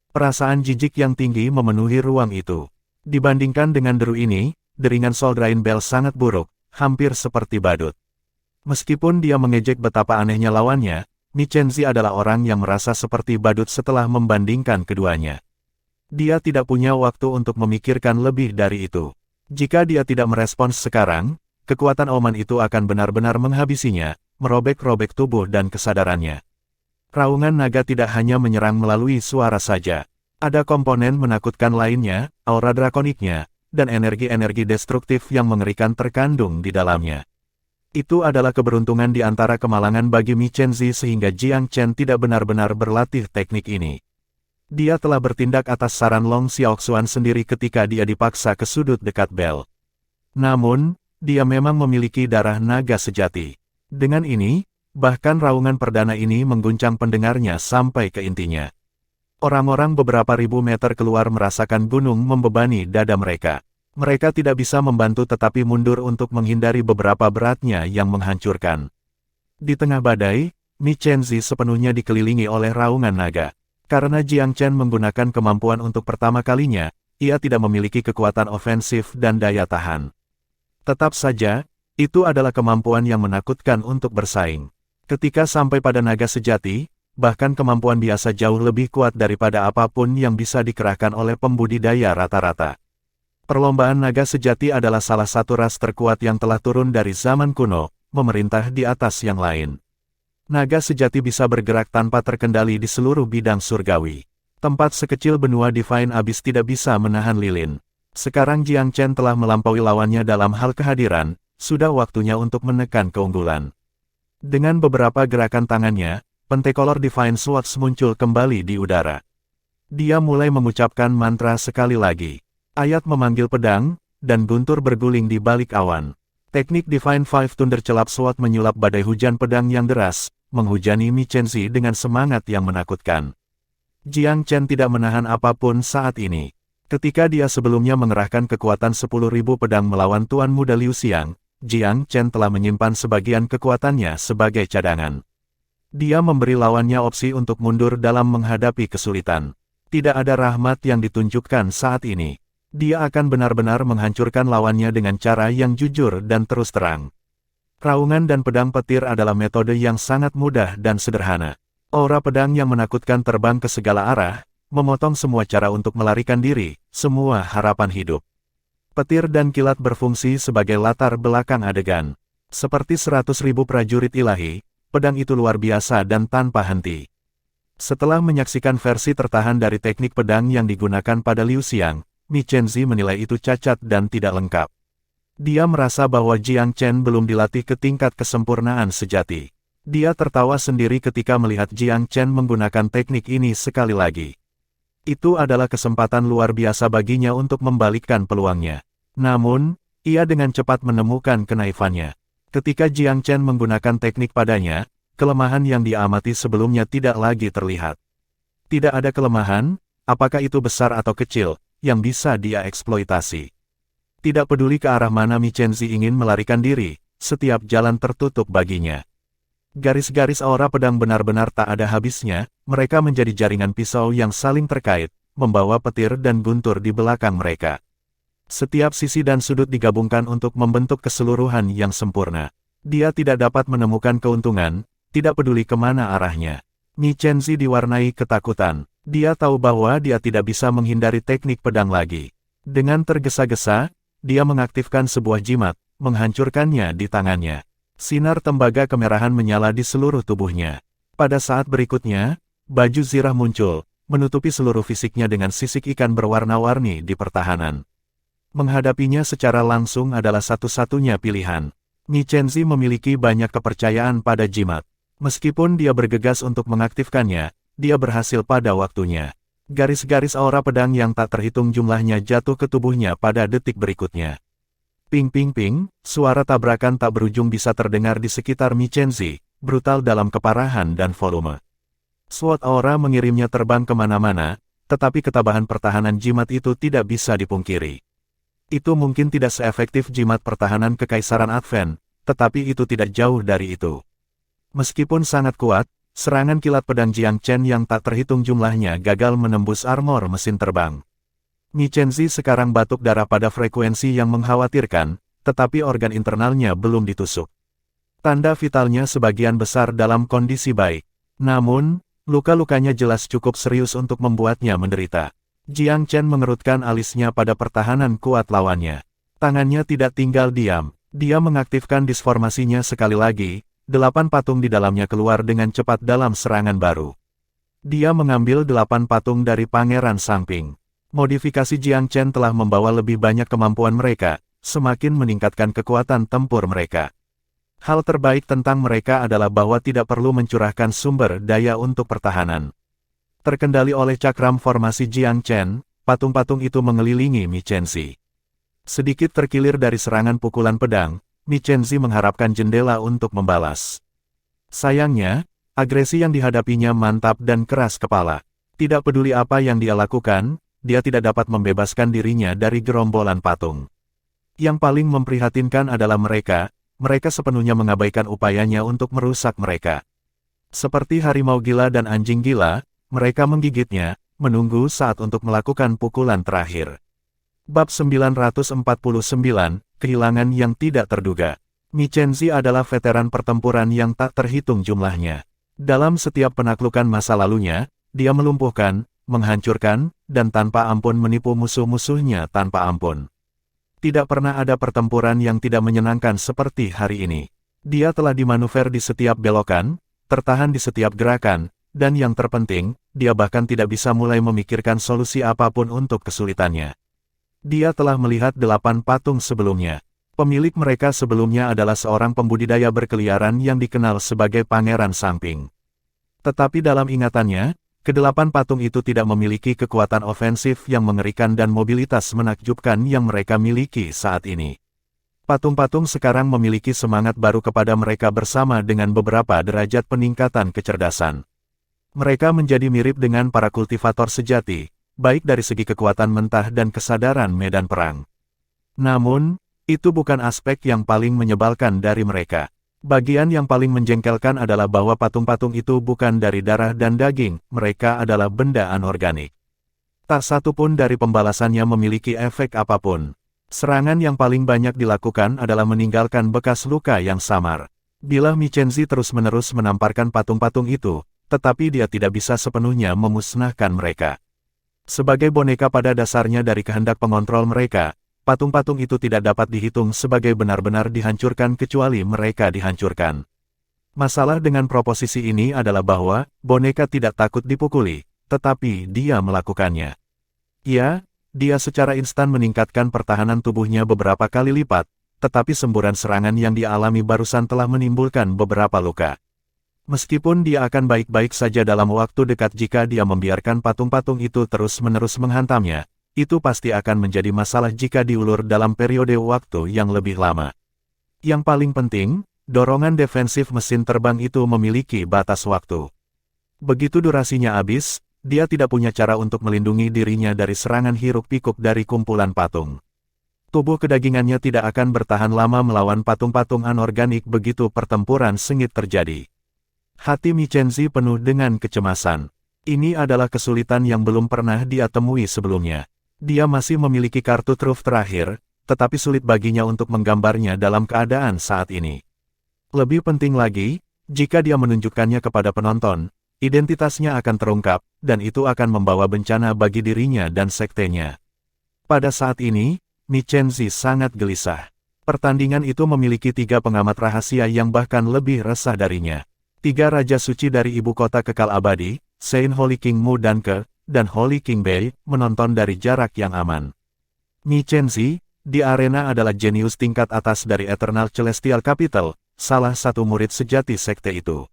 Perasaan jijik yang tinggi memenuhi ruang itu. Dibandingkan dengan deru ini, deringan Soldrain Bell sangat buruk, hampir seperti badut. Meskipun dia mengejek betapa anehnya lawannya, Ni Chenzi adalah orang yang merasa seperti badut setelah membandingkan keduanya. Dia tidak punya waktu untuk memikirkan lebih dari itu. Jika dia tidak merespons sekarang, kekuatan Oman itu akan benar-benar menghabisinya, merobek-robek tubuh dan kesadarannya. Raungan naga tidak hanya menyerang melalui suara saja. Ada komponen menakutkan lainnya, aura drakoniknya, dan energi-energi destruktif yang mengerikan terkandung di dalamnya. Itu adalah keberuntungan di antara kemalangan bagi Mi Chenzi sehingga Jiang Chen tidak benar-benar berlatih teknik ini. Dia telah bertindak atas saran Long Xiaoxuan sendiri ketika dia dipaksa ke sudut dekat Bell. Namun, dia memang memiliki darah naga sejati. Dengan ini, bahkan raungan perdana ini mengguncang pendengarnya sampai ke intinya. Orang-orang beberapa ribu meter keluar merasakan gunung membebani dada mereka. Mereka tidak bisa membantu tetapi mundur untuk menghindari beberapa beratnya yang menghancurkan. Di tengah badai, Ni Chenzi sepenuhnya dikelilingi oleh raungan naga. Karena Jiang Chen menggunakan kemampuan untuk pertama kalinya, ia tidak memiliki kekuatan ofensif dan daya tahan. Tetap saja, itu adalah kemampuan yang menakutkan untuk bersaing. Ketika sampai pada naga sejati, bahkan kemampuan biasa jauh lebih kuat daripada apapun yang bisa dikerahkan oleh pembudidaya rata-rata. Perlombaan naga sejati adalah salah satu ras terkuat yang telah turun dari zaman kuno, memerintah di atas yang lain. Naga sejati bisa bergerak tanpa terkendali di seluruh bidang surgawi. Tempat sekecil benua Divine Abyss tidak bisa menahan lilin. Sekarang Jiang Chen telah melampaui lawannya dalam hal kehadiran, sudah waktunya untuk menekan keunggulan. Dengan beberapa gerakan tangannya, Pentacolor Divine Swords muncul kembali di udara. Dia mulai mengucapkan mantra sekali lagi. Ayat memanggil pedang, dan guntur berguling di balik awan. Teknik Divine Five Thunder Celap Sword menyulap badai hujan pedang yang deras, menghujani Mi Chenzi dengan semangat yang menakutkan. Jiang Chen tidak menahan apapun saat ini. Ketika dia sebelumnya mengerahkan kekuatan 10.000 pedang melawan Tuan Muda Liu Xiang, Jiang Chen telah menyimpan sebagian kekuatannya sebagai cadangan. Dia memberi lawannya opsi untuk mundur dalam menghadapi kesulitan. Tidak ada rahmat yang ditunjukkan saat ini. Dia akan benar-benar menghancurkan lawannya dengan cara yang jujur dan terus terang. Raungan dan pedang petir adalah metode yang sangat mudah dan sederhana. Aura pedang yang menakutkan terbang ke segala arah, memotong semua cara untuk melarikan diri, semua harapan hidup. Petir dan kilat berfungsi sebagai latar belakang adegan. Seperti 100.000 prajurit ilahi, pedang itu luar biasa dan tanpa henti. Setelah menyaksikan versi tertahan dari teknik pedang yang digunakan pada Liu Xiang, Mi Chenzi menilai itu cacat dan tidak lengkap. Dia merasa bahwa Jiang Chen belum dilatih ke tingkat kesempurnaan sejati. Dia tertawa sendiri ketika melihat Jiang Chen menggunakan teknik ini sekali lagi. Itu adalah kesempatan luar biasa baginya untuk membalikkan peluangnya. Namun, ia dengan cepat menemukan kenaifannya. Ketika Jiang Chen menggunakan teknik padanya, kelemahan yang dia amati sebelumnya tidak lagi terlihat. Tidak ada kelemahan, apakah itu besar atau kecil, yang bisa dia eksploitasi. Tidak peduli ke arah mana Mi Chenzi ingin melarikan diri, setiap jalan tertutup baginya. Garis-garis aura pedang benar-benar tak ada habisnya, mereka menjadi jaringan pisau yang saling terkait, membawa petir dan guntur di belakang mereka. Setiap sisi dan sudut digabungkan untuk membentuk keseluruhan yang sempurna. Dia tidak dapat menemukan keuntungan, tidak peduli kemana arahnya. Mi Chenzi diwarnai ketakutan. Dia tahu bahwa dia tidak bisa menghindari teknik pedang lagi. Dengan tergesa-gesa, dia mengaktifkan sebuah jimat, menghancurkannya di tangannya. Sinar tembaga kemerahan menyala di seluruh tubuhnya. Pada saat berikutnya, baju zirah muncul, menutupi seluruh fisiknya dengan sisik ikan berwarna-warni di pertahanan. Menghadapinya secara langsung adalah satu-satunya pilihan. Mi Chenzi memiliki banyak kepercayaan pada jimat. Meskipun dia bergegas untuk mengaktifkannya, dia berhasil pada waktunya. Garis-garis aura pedang yang tak terhitung jumlahnya jatuh ke tubuhnya pada detik berikutnya. Ping ping ping, suara tabrakan tak berujung bisa terdengar di sekitar Mi Chenzi, brutal dalam keparahan dan volume. Sword aura mengirimnya terbang kemana-mana, tetapi ketabahan pertahanan jimat itu tidak bisa dipungkiri. Itu mungkin tidak seefektif jimat pertahanan Kekaisaran Advent, tetapi itu tidak jauh dari itu. Meskipun sangat kuat, serangan kilat pedang Jiang Chen yang tak terhitung jumlahnya gagal menembus armor mesin terbang. Mi Chenzi sekarang batuk darah pada frekuensi yang mengkhawatirkan, tetapi organ internalnya belum ditusuk. Tanda vitalnya sebagian besar dalam kondisi baik. Namun, luka-lukanya jelas cukup serius untuk membuatnya menderita. Jiang Chen mengerutkan alisnya pada pertahanan kuat lawannya. Tangannya tidak tinggal diam. Dia mengaktifkan disformasinya sekali lagi, 8 patung di dalamnya keluar dengan cepat dalam serangan baru. Dia mengambil 8 patung dari Pangeran Sangping. Modifikasi Jiang Chen telah membawa lebih banyak kemampuan mereka, semakin meningkatkan kekuatan tempur mereka. Hal terbaik tentang mereka adalah bahwa tidak perlu mencurahkan sumber daya untuk pertahanan. Terkendali oleh cakram formasi Jiang Chen, patung-patung itu mengelilingi Mi Chenzi. Sedikit terkilir dari serangan pukulan pedang, Mi Chenzi mengharapkan jendela untuk membalas. Sayangnya, agresi yang dihadapinya mantap dan keras kepala. Tidak peduli apa yang dia lakukan, dia tidak dapat membebaskan dirinya dari gerombolan patung. Yang paling memprihatinkan adalah mereka sepenuhnya mengabaikan upayanya untuk merusak mereka. Seperti harimau gila dan anjing gila, mereka menggigitnya, menunggu saat untuk melakukan pukulan terakhir. Bab 949, Kehilangan yang tidak terduga. Mi Chenzi adalah veteran pertempuran yang tak terhitung jumlahnya. Dalam setiap penaklukan masa lalunya, dia melumpuhkan, menghancurkan, dan tanpa ampun menipu musuh-musuhnya tanpa ampun. Tidak pernah ada pertempuran yang tidak menyenangkan seperti hari ini. Dia telah dimanuver di setiap belokan, tertahan di setiap gerakan, dan yang terpenting, dia bahkan tidak bisa mulai memikirkan solusi apapun untuk kesulitannya. Dia telah melihat 8 patung sebelumnya. Pemilik mereka sebelumnya adalah seorang pembudidaya berkeliaran yang dikenal sebagai Pangeran Sangping. Tetapi dalam ingatannya, ke-8 patung itu tidak memiliki kekuatan ofensif yang mengerikan dan mobilitas menakjubkan yang mereka miliki saat ini. Patung-patung sekarang memiliki semangat baru kepada mereka bersama dengan beberapa derajat peningkatan kecerdasan. Mereka menjadi mirip dengan para kultivator sejati, baik dari segi kekuatan mentah dan kesadaran medan perang. Namun, itu bukan aspek yang paling menyebalkan dari mereka. Bagian yang paling menjengkelkan adalah bahwa patung-patung itu bukan dari darah dan daging, mereka adalah benda anorganik. Tak satu pun dari pembalasannya memiliki efek apapun. Serangan yang paling banyak dilakukan adalah meninggalkan bekas luka yang samar. Bila Mi Chenzi terus-menerus menamparkan patung-patung itu, tetapi dia tidak bisa sepenuhnya memusnahkan mereka. Sebagai boneka pada dasarnya dari kehendak pengontrol mereka, patung-patung itu tidak dapat dihitung sebagai benar-benar dihancurkan kecuali mereka dihancurkan. Masalah dengan proposisi ini adalah bahwa boneka tidak takut dipukuli, tetapi dia melakukannya. Ya, dia secara instan meningkatkan pertahanan tubuhnya beberapa kali lipat, tetapi semburan serangan yang dialami barusan telah menimbulkan beberapa luka. Meskipun dia akan baik-baik saja dalam waktu dekat jika dia membiarkan patung-patung itu terus-menerus menghantamnya, itu pasti akan menjadi masalah jika diulur dalam periode waktu yang lebih lama. Yang paling penting, dorongan defensif mesin terbang itu memiliki batas waktu. Begitu durasinya habis, dia tidak punya cara untuk melindungi dirinya dari serangan hiruk-pikuk dari kumpulan patung. Tubuh kedagingannya tidak akan bertahan lama melawan patung-patung anorganik begitu pertempuran sengit terjadi. Hati Mickenzie penuh dengan kecemasan. Ini adalah kesulitan yang belum pernah dia temui sebelumnya. Dia masih memiliki kartu truf terakhir, tetapi sulit baginya untuk menggambarnya dalam keadaan saat ini. Lebih penting lagi, jika dia menunjukkannya kepada penonton, identitasnya akan terungkap, dan itu akan membawa bencana bagi dirinya dan sektenya. Pada saat ini, Mickenzie sangat gelisah. Pertandingan itu memiliki 3 pengamat rahasia yang bahkan lebih resah darinya. 3 Raja Suci dari Ibu Kota Kekal Abadi, Saint Holy King Mu Danke, dan Holy King Bei, menonton dari jarak yang aman. Mickenzie, di arena adalah jenius tingkat atas dari Eternal Celestial Capital, salah satu murid sejati sekte itu.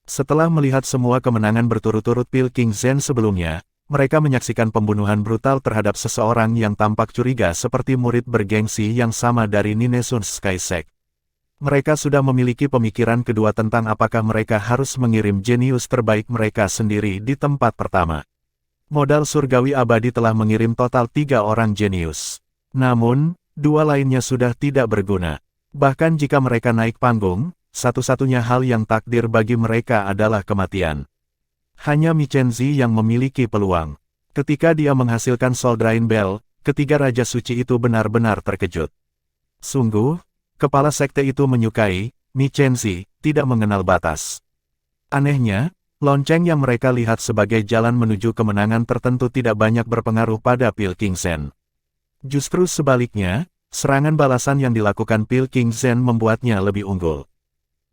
Setelah melihat semua kemenangan berturut-turut Pil King Zen sebelumnya, mereka menyaksikan pembunuhan brutal terhadap seseorang yang tampak curiga seperti murid bergengsi yang sama dari Ninesun Sky Sect. Mereka sudah memiliki pemikiran kedua tentang apakah mereka harus mengirim jenius terbaik mereka sendiri di tempat pertama. Modal surgawi abadi telah mengirim total 3 orang jenius. Namun, 2 lainnya sudah tidak berguna. Bahkan jika mereka naik panggung, satu-satunya hal yang takdir bagi mereka adalah kematian. Hanya Mickenzie yang memiliki peluang. Ketika dia menghasilkan Soldrain Bell, ketiga Raja Suci itu benar-benar terkejut. Sungguh, kepala sekte itu menyukai, Mickenzie, tidak mengenal batas. Anehnya, lonceng yang mereka lihat sebagai jalan menuju kemenangan tertentu tidak banyak berpengaruh pada Pil King Zen. Justru sebaliknya, serangan balasan yang dilakukan Pil King Zen membuatnya lebih unggul.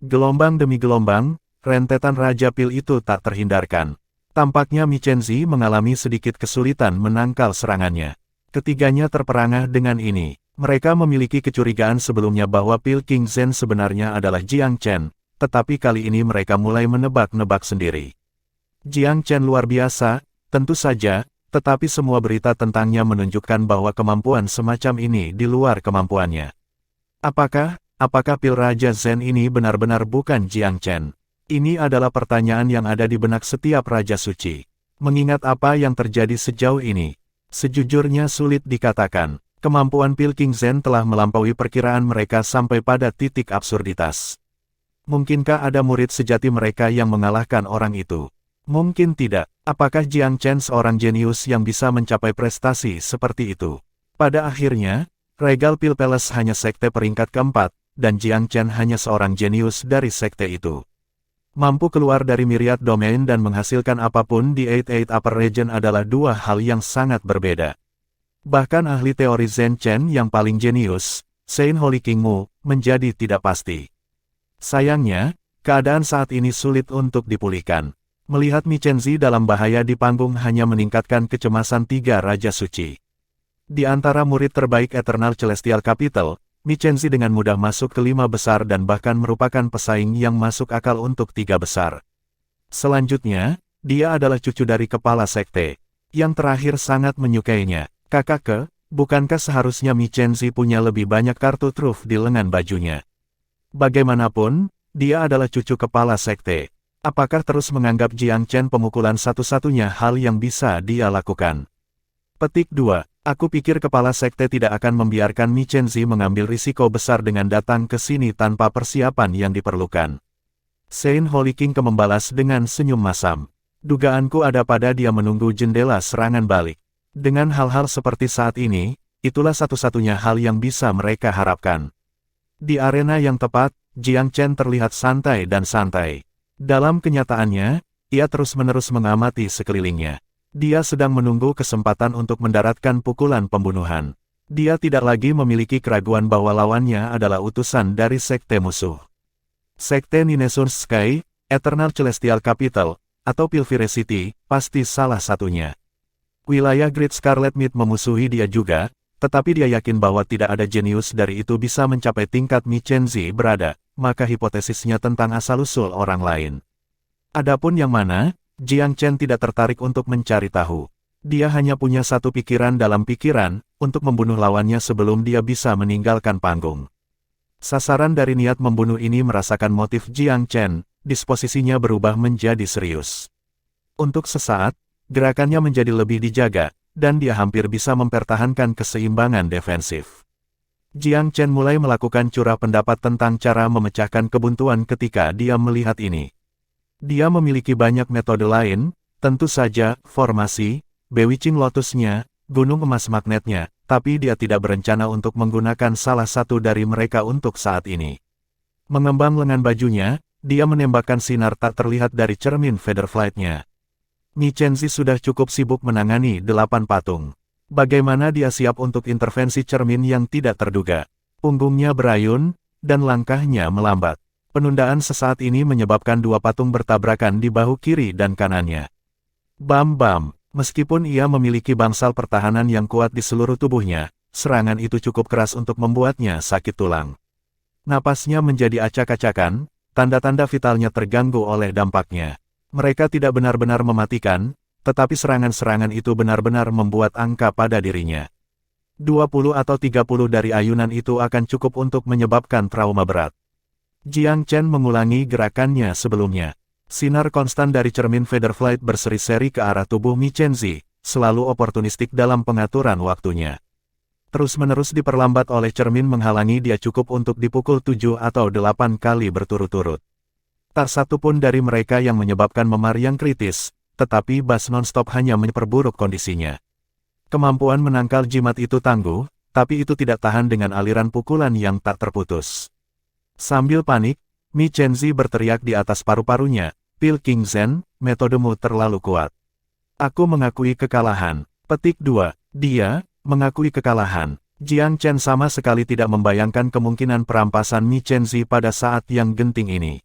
Gelombang demi gelombang, rentetan Raja Pil itu tak terhindarkan. Tampaknya Mickenzie mengalami sedikit kesulitan menangkal serangannya. Ketiganya terperangah dengan ini. Mereka memiliki kecurigaan sebelumnya bahwa Pil King Zen sebenarnya adalah Jiang Chen, tetapi kali ini mereka mulai menebak-nebak sendiri. Jiang Chen luar biasa, tentu saja, tetapi semua berita tentangnya menunjukkan bahwa kemampuan semacam ini di luar kemampuannya. Apakah Pil Raja Zen ini benar-benar bukan Jiang Chen? Ini adalah pertanyaan yang ada di benak setiap Raja Suci. Mengingat apa yang terjadi sejauh ini, sejujurnya sulit dikatakan. Kemampuan Pil King Zen telah melampaui perkiraan mereka sampai pada titik absurditas. Mungkinkah ada murid sejati mereka yang mengalahkan orang itu? Mungkin tidak. Apakah Jiang Chen seorang jenius yang bisa mencapai prestasi seperti itu? Pada akhirnya, Regal Pil Palace hanya sekte peringkat keempat, dan Jiang Chen hanya seorang jenius dari sekte itu. Mampu keluar dari Myriad Domain dan menghasilkan apapun di 88 Upper Region adalah 2 hal yang sangat berbeda. Bahkan ahli teori Zen Chen yang paling jenius, Saint Holy King Mu, menjadi tidak pasti. Sayangnya, keadaan saat ini sulit untuk dipulihkan. Melihat Mickenzie dalam bahaya di panggung hanya meningkatkan kecemasan 3 Raja Suci. Di antara murid terbaik Eternal Celestial Capital, Mickenzie dengan mudah masuk ke 5 besar dan bahkan merupakan pesaing yang masuk akal untuk 3 besar. Selanjutnya, dia adalah cucu dari kepala sekte. Yang terakhir sangat menyukainya. Kakak, bukankah seharusnya Mickenzie punya lebih banyak kartu truf di lengan bajunya? Bagaimanapun, dia adalah cucu kepala sekte. Apakah terus menganggap Jiang Chen pemukulan satu-satunya hal yang bisa dia lakukan? Petik 2. Aku pikir kepala sekte tidak akan membiarkan Mickenzie mengambil risiko besar dengan datang ke sini tanpa persiapan yang diperlukan. Saint Holy King membalas dengan senyum masam. Dugaanku ada pada dia menunggu jendela serangan balik. Dengan hal-hal seperti saat ini, itulah satu-satunya hal yang bisa mereka harapkan. Di arena yang tepat, Jiang Chen terlihat santai dan santai. Dalam kenyataannya, ia terus-menerus mengamati sekelilingnya. Dia sedang menunggu kesempatan untuk mendaratkan pukulan pembunuhan. Dia tidak lagi memiliki keraguan bahwa lawannya adalah utusan dari sekte musuh. Sekte Renaissance Sky, Eternal Celestial Capital, atau Pilvire City, pasti salah satunya. Wilayah Great Scarlet Meat memusuhi dia juga, tetapi dia yakin bahwa tidak ada jenius dari itu bisa mencapai tingkat Mi Chenzi berada, maka hipotesisnya tentang asal-usul orang lain. Adapun yang mana, Jiang Chen tidak tertarik untuk mencari tahu. Dia hanya punya satu pikiran dalam pikiran, untuk membunuh lawannya sebelum dia bisa meninggalkan panggung. Sasaran dari niat membunuh ini merasakan motif Jiang Chen, disposisinya berubah menjadi serius. Untuk sesaat, gerakannya menjadi lebih dijaga, dan dia hampir bisa mempertahankan keseimbangan defensif. Jiang Chen mulai melakukan curah pendapat tentang cara memecahkan kebuntuan ketika dia melihat ini. Dia memiliki banyak metode lain, tentu saja, formasi, Bewitching Lotus-nya, gunung emas magnetnya, tapi dia tidak berencana untuk menggunakan salah satu dari mereka untuk saat ini. Mengembang lengan bajunya, dia menembakkan sinar tak terlihat dari cermin Featherflight-nya. Mi Chenzi sudah cukup sibuk menangani 8 patung. Bagaimana dia siap untuk intervensi cermin yang tidak terduga? Punggungnya berayun, dan langkahnya melambat. Penundaan sesaat ini menyebabkan 2 patung bertabrakan di bahu kiri dan kanannya. Bam-bam, meskipun ia memiliki bangsal pertahanan yang kuat di seluruh tubuhnya, serangan itu cukup keras untuk membuatnya sakit tulang. Napasnya menjadi acak-acakan, tanda-tanda vitalnya terganggu oleh dampaknya. Mereka tidak benar-benar mematikan, tetapi serangan-serangan itu benar-benar membuat angka pada dirinya. 20 atau 30 dari ayunan itu akan cukup untuk menyebabkan trauma berat. Jiang Chen mengulangi gerakannya sebelumnya. Sinar konstan dari cermin Featherflight berseri-seri ke arah tubuh Mi Chenzi, selalu oportunistik dalam pengaturan waktunya. Terus-menerus diperlambat oleh cermin menghalangi dia cukup untuk dipukul 7 atau 8 kali berturut-turut. Tak satu pun dari mereka yang menyebabkan memar yang kritis, tetapi bas non-stop hanya memperburuk kondisinya. Kemampuan menangkal jimat itu tangguh, tapi itu tidak tahan dengan aliran pukulan yang tak terputus. Sambil panik, Mi Chenzi berteriak di atas paru-parunya, "Pil King Zen, metodemu terlalu kuat. Aku mengakui kekalahan." Petik 2. Dia mengakui kekalahan. Jiang Chen sama sekali tidak membayangkan kemungkinan perampasan Mi Chenzi pada saat yang genting ini.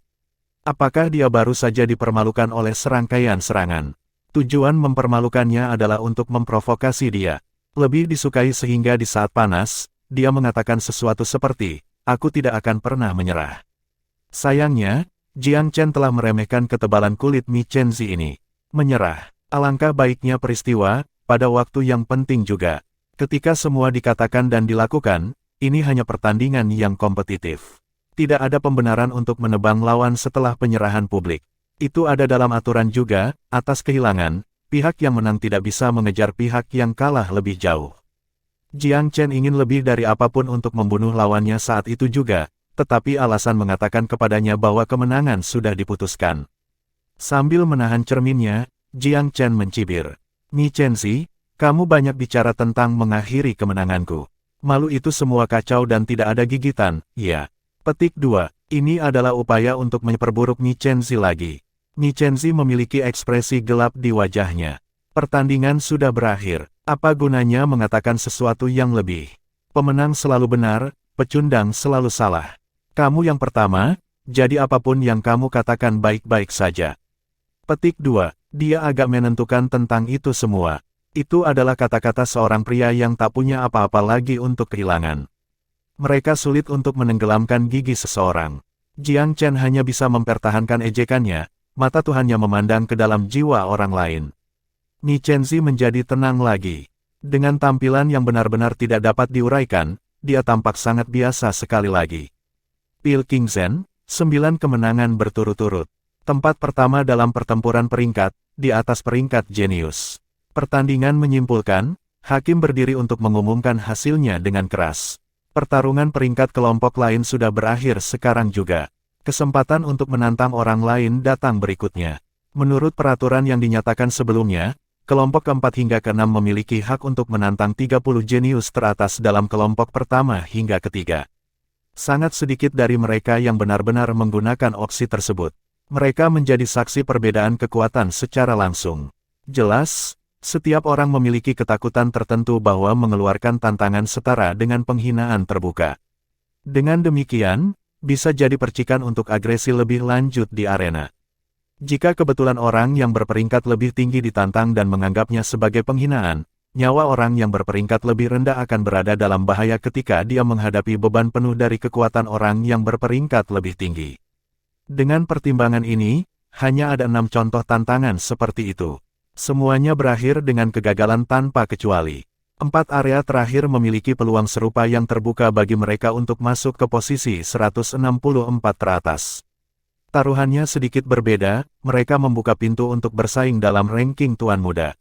Apakah dia baru saja dipermalukan oleh serangkaian serangan? Tujuan mempermalukannya adalah untuk memprovokasi dia. Lebih disukai sehingga di saat panas, dia mengatakan sesuatu seperti, "Aku tidak akan pernah menyerah." Sayangnya, Jiang Chen telah meremehkan ketebalan kulit Mi Chenzi ini. Menyerah. Alangkah baiknya peristiwa, pada waktu yang penting juga. Ketika semua dikatakan dan dilakukan, ini hanya pertandingan yang kompetitif. Tidak ada pembenaran untuk menebang lawan setelah penyerahan publik. Itu ada dalam aturan juga, atas kehilangan, pihak yang menang tidak bisa mengejar pihak yang kalah lebih jauh. Jiang Chen ingin lebih dari apapun untuk membunuh lawannya saat itu juga, tetapi alasan mengatakan kepadanya bahwa kemenangan sudah diputuskan. Sambil menahan cerminnya, Jiang Chen mencibir, "Mi Chenzi, kamu banyak bicara tentang mengakhiri kemenanganku. Malu itu semua kacau dan tidak ada gigitan, ya." Petik 2. Ini adalah upaya untuk memperburuk Mi Chenzi lagi. Mi Chenzi memiliki ekspresi gelap di wajahnya. Pertandingan sudah berakhir. Apa gunanya mengatakan sesuatu yang lebih? Pemenang selalu benar, pecundang selalu salah. Kamu yang pertama, jadi apapun yang kamu katakan baik-baik saja. Petik 2. Dia agak menentukan tentang itu semua. Itu adalah kata-kata seorang pria yang tak punya apa-apa lagi untuk kehilangan. Mereka sulit untuk menenggelamkan gigi seseorang. Jiang Chen hanya bisa mempertahankan ejekannya, mata Tuhannya memandang ke dalam jiwa orang lain. Mi Chenzi menjadi tenang lagi. Dengan tampilan yang benar-benar tidak dapat diuraikan, dia tampak sangat biasa sekali lagi. Pil King Zen, 9 kemenangan berturut-turut. Tempat pertama dalam pertempuran peringkat, di atas peringkat jenius. Pertandingan menyimpulkan, hakim berdiri untuk mengumumkan hasilnya dengan keras. Pertarungan peringkat kelompok lain sudah berakhir sekarang juga. Kesempatan untuk menantang orang lain datang berikutnya. Menurut peraturan yang dinyatakan sebelumnya, kelompok keempat hingga keenam memiliki hak untuk menantang 30 jenius teratas dalam kelompok pertama hingga ketiga. Sangat sedikit dari mereka yang benar-benar menggunakan opsi tersebut. Mereka menjadi saksi perbedaan kekuatan secara langsung. Jelas, Setiap orang memiliki ketakutan tertentu bahwa mengeluarkan tantangan setara dengan penghinaan terbuka. Dengan demikian, bisa jadi percikan untuk agresi lebih lanjut di arena. Jika kebetulan orang yang berperingkat lebih tinggi ditantang dan menganggapnya sebagai penghinaan, nyawa orang yang berperingkat lebih rendah akan berada dalam bahaya ketika dia menghadapi beban penuh dari kekuatan orang yang berperingkat lebih tinggi. Dengan pertimbangan ini, hanya ada 6 contoh tantangan seperti itu. Semuanya berakhir dengan kegagalan tanpa kecuali. 4 area terakhir memiliki peluang serupa yang terbuka bagi mereka untuk masuk ke posisi 164 teratas. Taruhannya sedikit berbeda, mereka membuka pintu untuk bersaing dalam ranking Tuan Muda.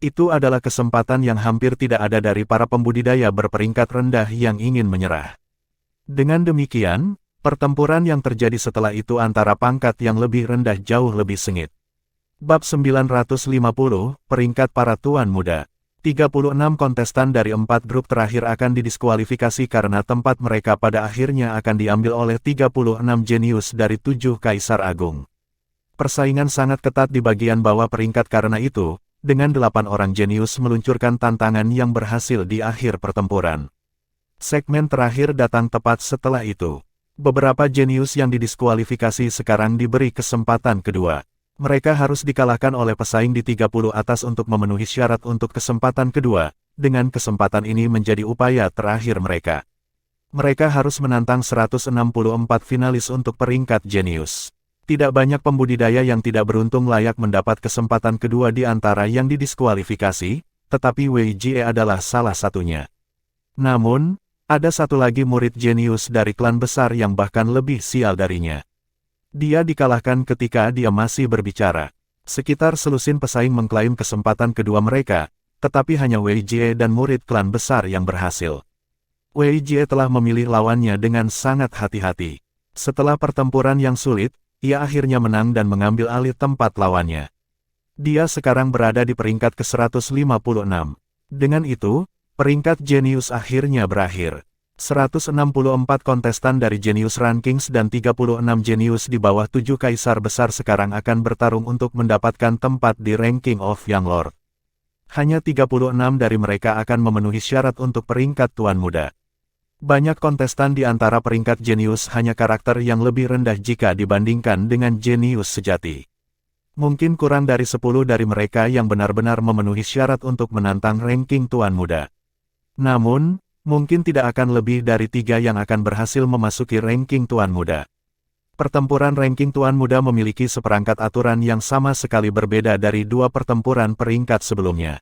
Itu adalah kesempatan yang hampir tidak ada dari para pembudidaya berperingkat rendah yang ingin menyerah. Dengan demikian, pertempuran yang terjadi setelah itu antara pangkat yang lebih rendah jauh lebih sengit. Bab 950, Peringkat Para Tuan Muda. 36 kontestan dari 4 grup terakhir akan didiskualifikasi karena tempat mereka pada akhirnya akan diambil oleh 36 jenius dari 7 Kaisar Agung. Persaingan sangat ketat di bagian bawah peringkat karena itu, dengan 8 orang jenius meluncurkan tantangan yang berhasil di akhir pertempuran. Segmen terakhir datang tepat setelah itu. Beberapa jenius yang didiskualifikasi sekarang diberi kesempatan kedua. Mereka harus dikalahkan oleh pesaing di 30 atas untuk memenuhi syarat untuk kesempatan kedua, dengan kesempatan ini menjadi upaya terakhir mereka. Mereka harus menantang 164 finalis untuk peringkat jenius. Tidak banyak pembudidaya yang tidak beruntung layak mendapat kesempatan kedua di antara yang didiskualifikasi, tetapi Wei Jie adalah salah satunya. Namun, ada satu lagi murid jenius dari klan besar yang bahkan lebih sial darinya. Dia dikalahkan ketika dia masih berbicara. Sekitar selusin pesaing mengklaim kesempatan kedua mereka, tetapi hanya Wei Jie dan murid klan besar yang berhasil. Wei Jie telah memilih lawannya dengan sangat hati-hati. Setelah pertempuran yang sulit, ia akhirnya menang dan mengambil alih tempat lawannya. Dia sekarang berada di peringkat ke-156. Dengan itu, peringkat jenius akhirnya berakhir. 164 kontestan dari Genius Rankings dan 36 jenius di bawah 7 kaisar besar sekarang akan bertarung untuk mendapatkan tempat di ranking of Young Lord. Hanya 36 dari mereka akan memenuhi syarat untuk peringkat Tuan Muda. Banyak kontestan di antara peringkat jenius hanya karakter yang lebih rendah jika dibandingkan dengan jenius sejati. Mungkin kurang dari 10 dari mereka yang benar-benar memenuhi syarat untuk menantang ranking Tuan Muda. Namun, mungkin tidak akan lebih dari 3 yang akan berhasil memasuki ranking Tuan Muda. Pertempuran ranking Tuan Muda memiliki seperangkat aturan yang sama sekali berbeda dari 2 pertempuran peringkat sebelumnya.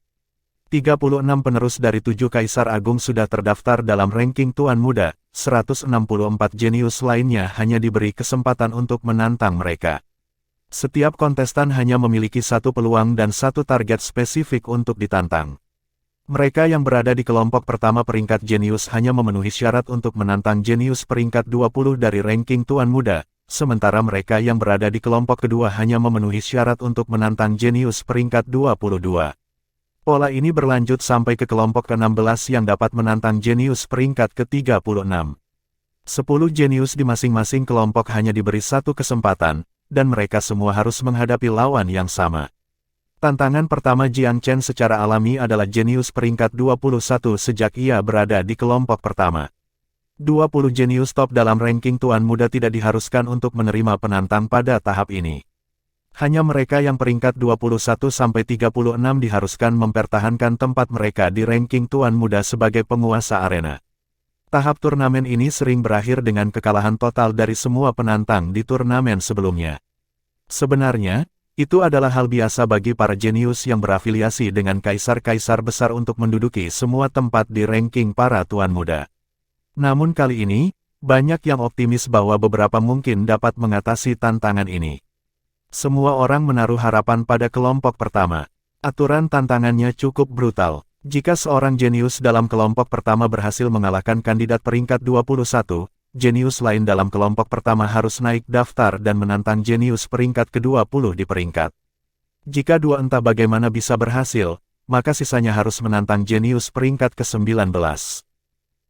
36 penerus dari 7 Kaisar Agung sudah terdaftar dalam ranking Tuan Muda, 164 jenius lainnya hanya diberi kesempatan untuk menantang mereka. Setiap kontestan hanya memiliki 1 peluang dan 1 target spesifik untuk ditantang. Mereka yang berada di kelompok pertama peringkat jenius hanya memenuhi syarat untuk menantang jenius peringkat 20 dari ranking Tuan Muda, sementara mereka yang berada di kelompok kedua hanya memenuhi syarat untuk menantang jenius peringkat 22. Pola ini berlanjut sampai ke kelompok ke-16 yang dapat menantang jenius peringkat ke-36. 10 jenius di masing-masing kelompok hanya diberi 1 kesempatan, dan mereka semua harus menghadapi lawan yang sama. Tantangan pertama Jiang Chen secara alami adalah jenius peringkat 21 sejak ia berada di kelompok pertama. 20 jenius top dalam ranking Tuan Muda tidak diharuskan untuk menerima penantang pada tahap ini. Hanya mereka yang peringkat 21-36 diharuskan mempertahankan tempat mereka di ranking Tuan Muda sebagai penguasa arena. Tahap turnamen ini sering berakhir dengan kekalahan total dari semua penantang di turnamen sebelumnya. Sebenarnya, itu adalah hal biasa bagi para jenius yang berafiliasi dengan kaisar-kaisar besar untuk menduduki semua tempat di ranking para Tuan Muda. Namun kali ini, banyak yang optimis bahwa beberapa mungkin dapat mengatasi tantangan ini. Semua orang menaruh harapan pada kelompok pertama. Aturan tantangannya cukup brutal. Jika seorang jenius dalam kelompok pertama berhasil mengalahkan kandidat peringkat 21, jenius lain dalam kelompok pertama harus naik daftar dan menantang jenius peringkat ke-20 di peringkat. Jika dua entah bagaimana bisa berhasil, maka sisanya harus menantang jenius peringkat ke-19.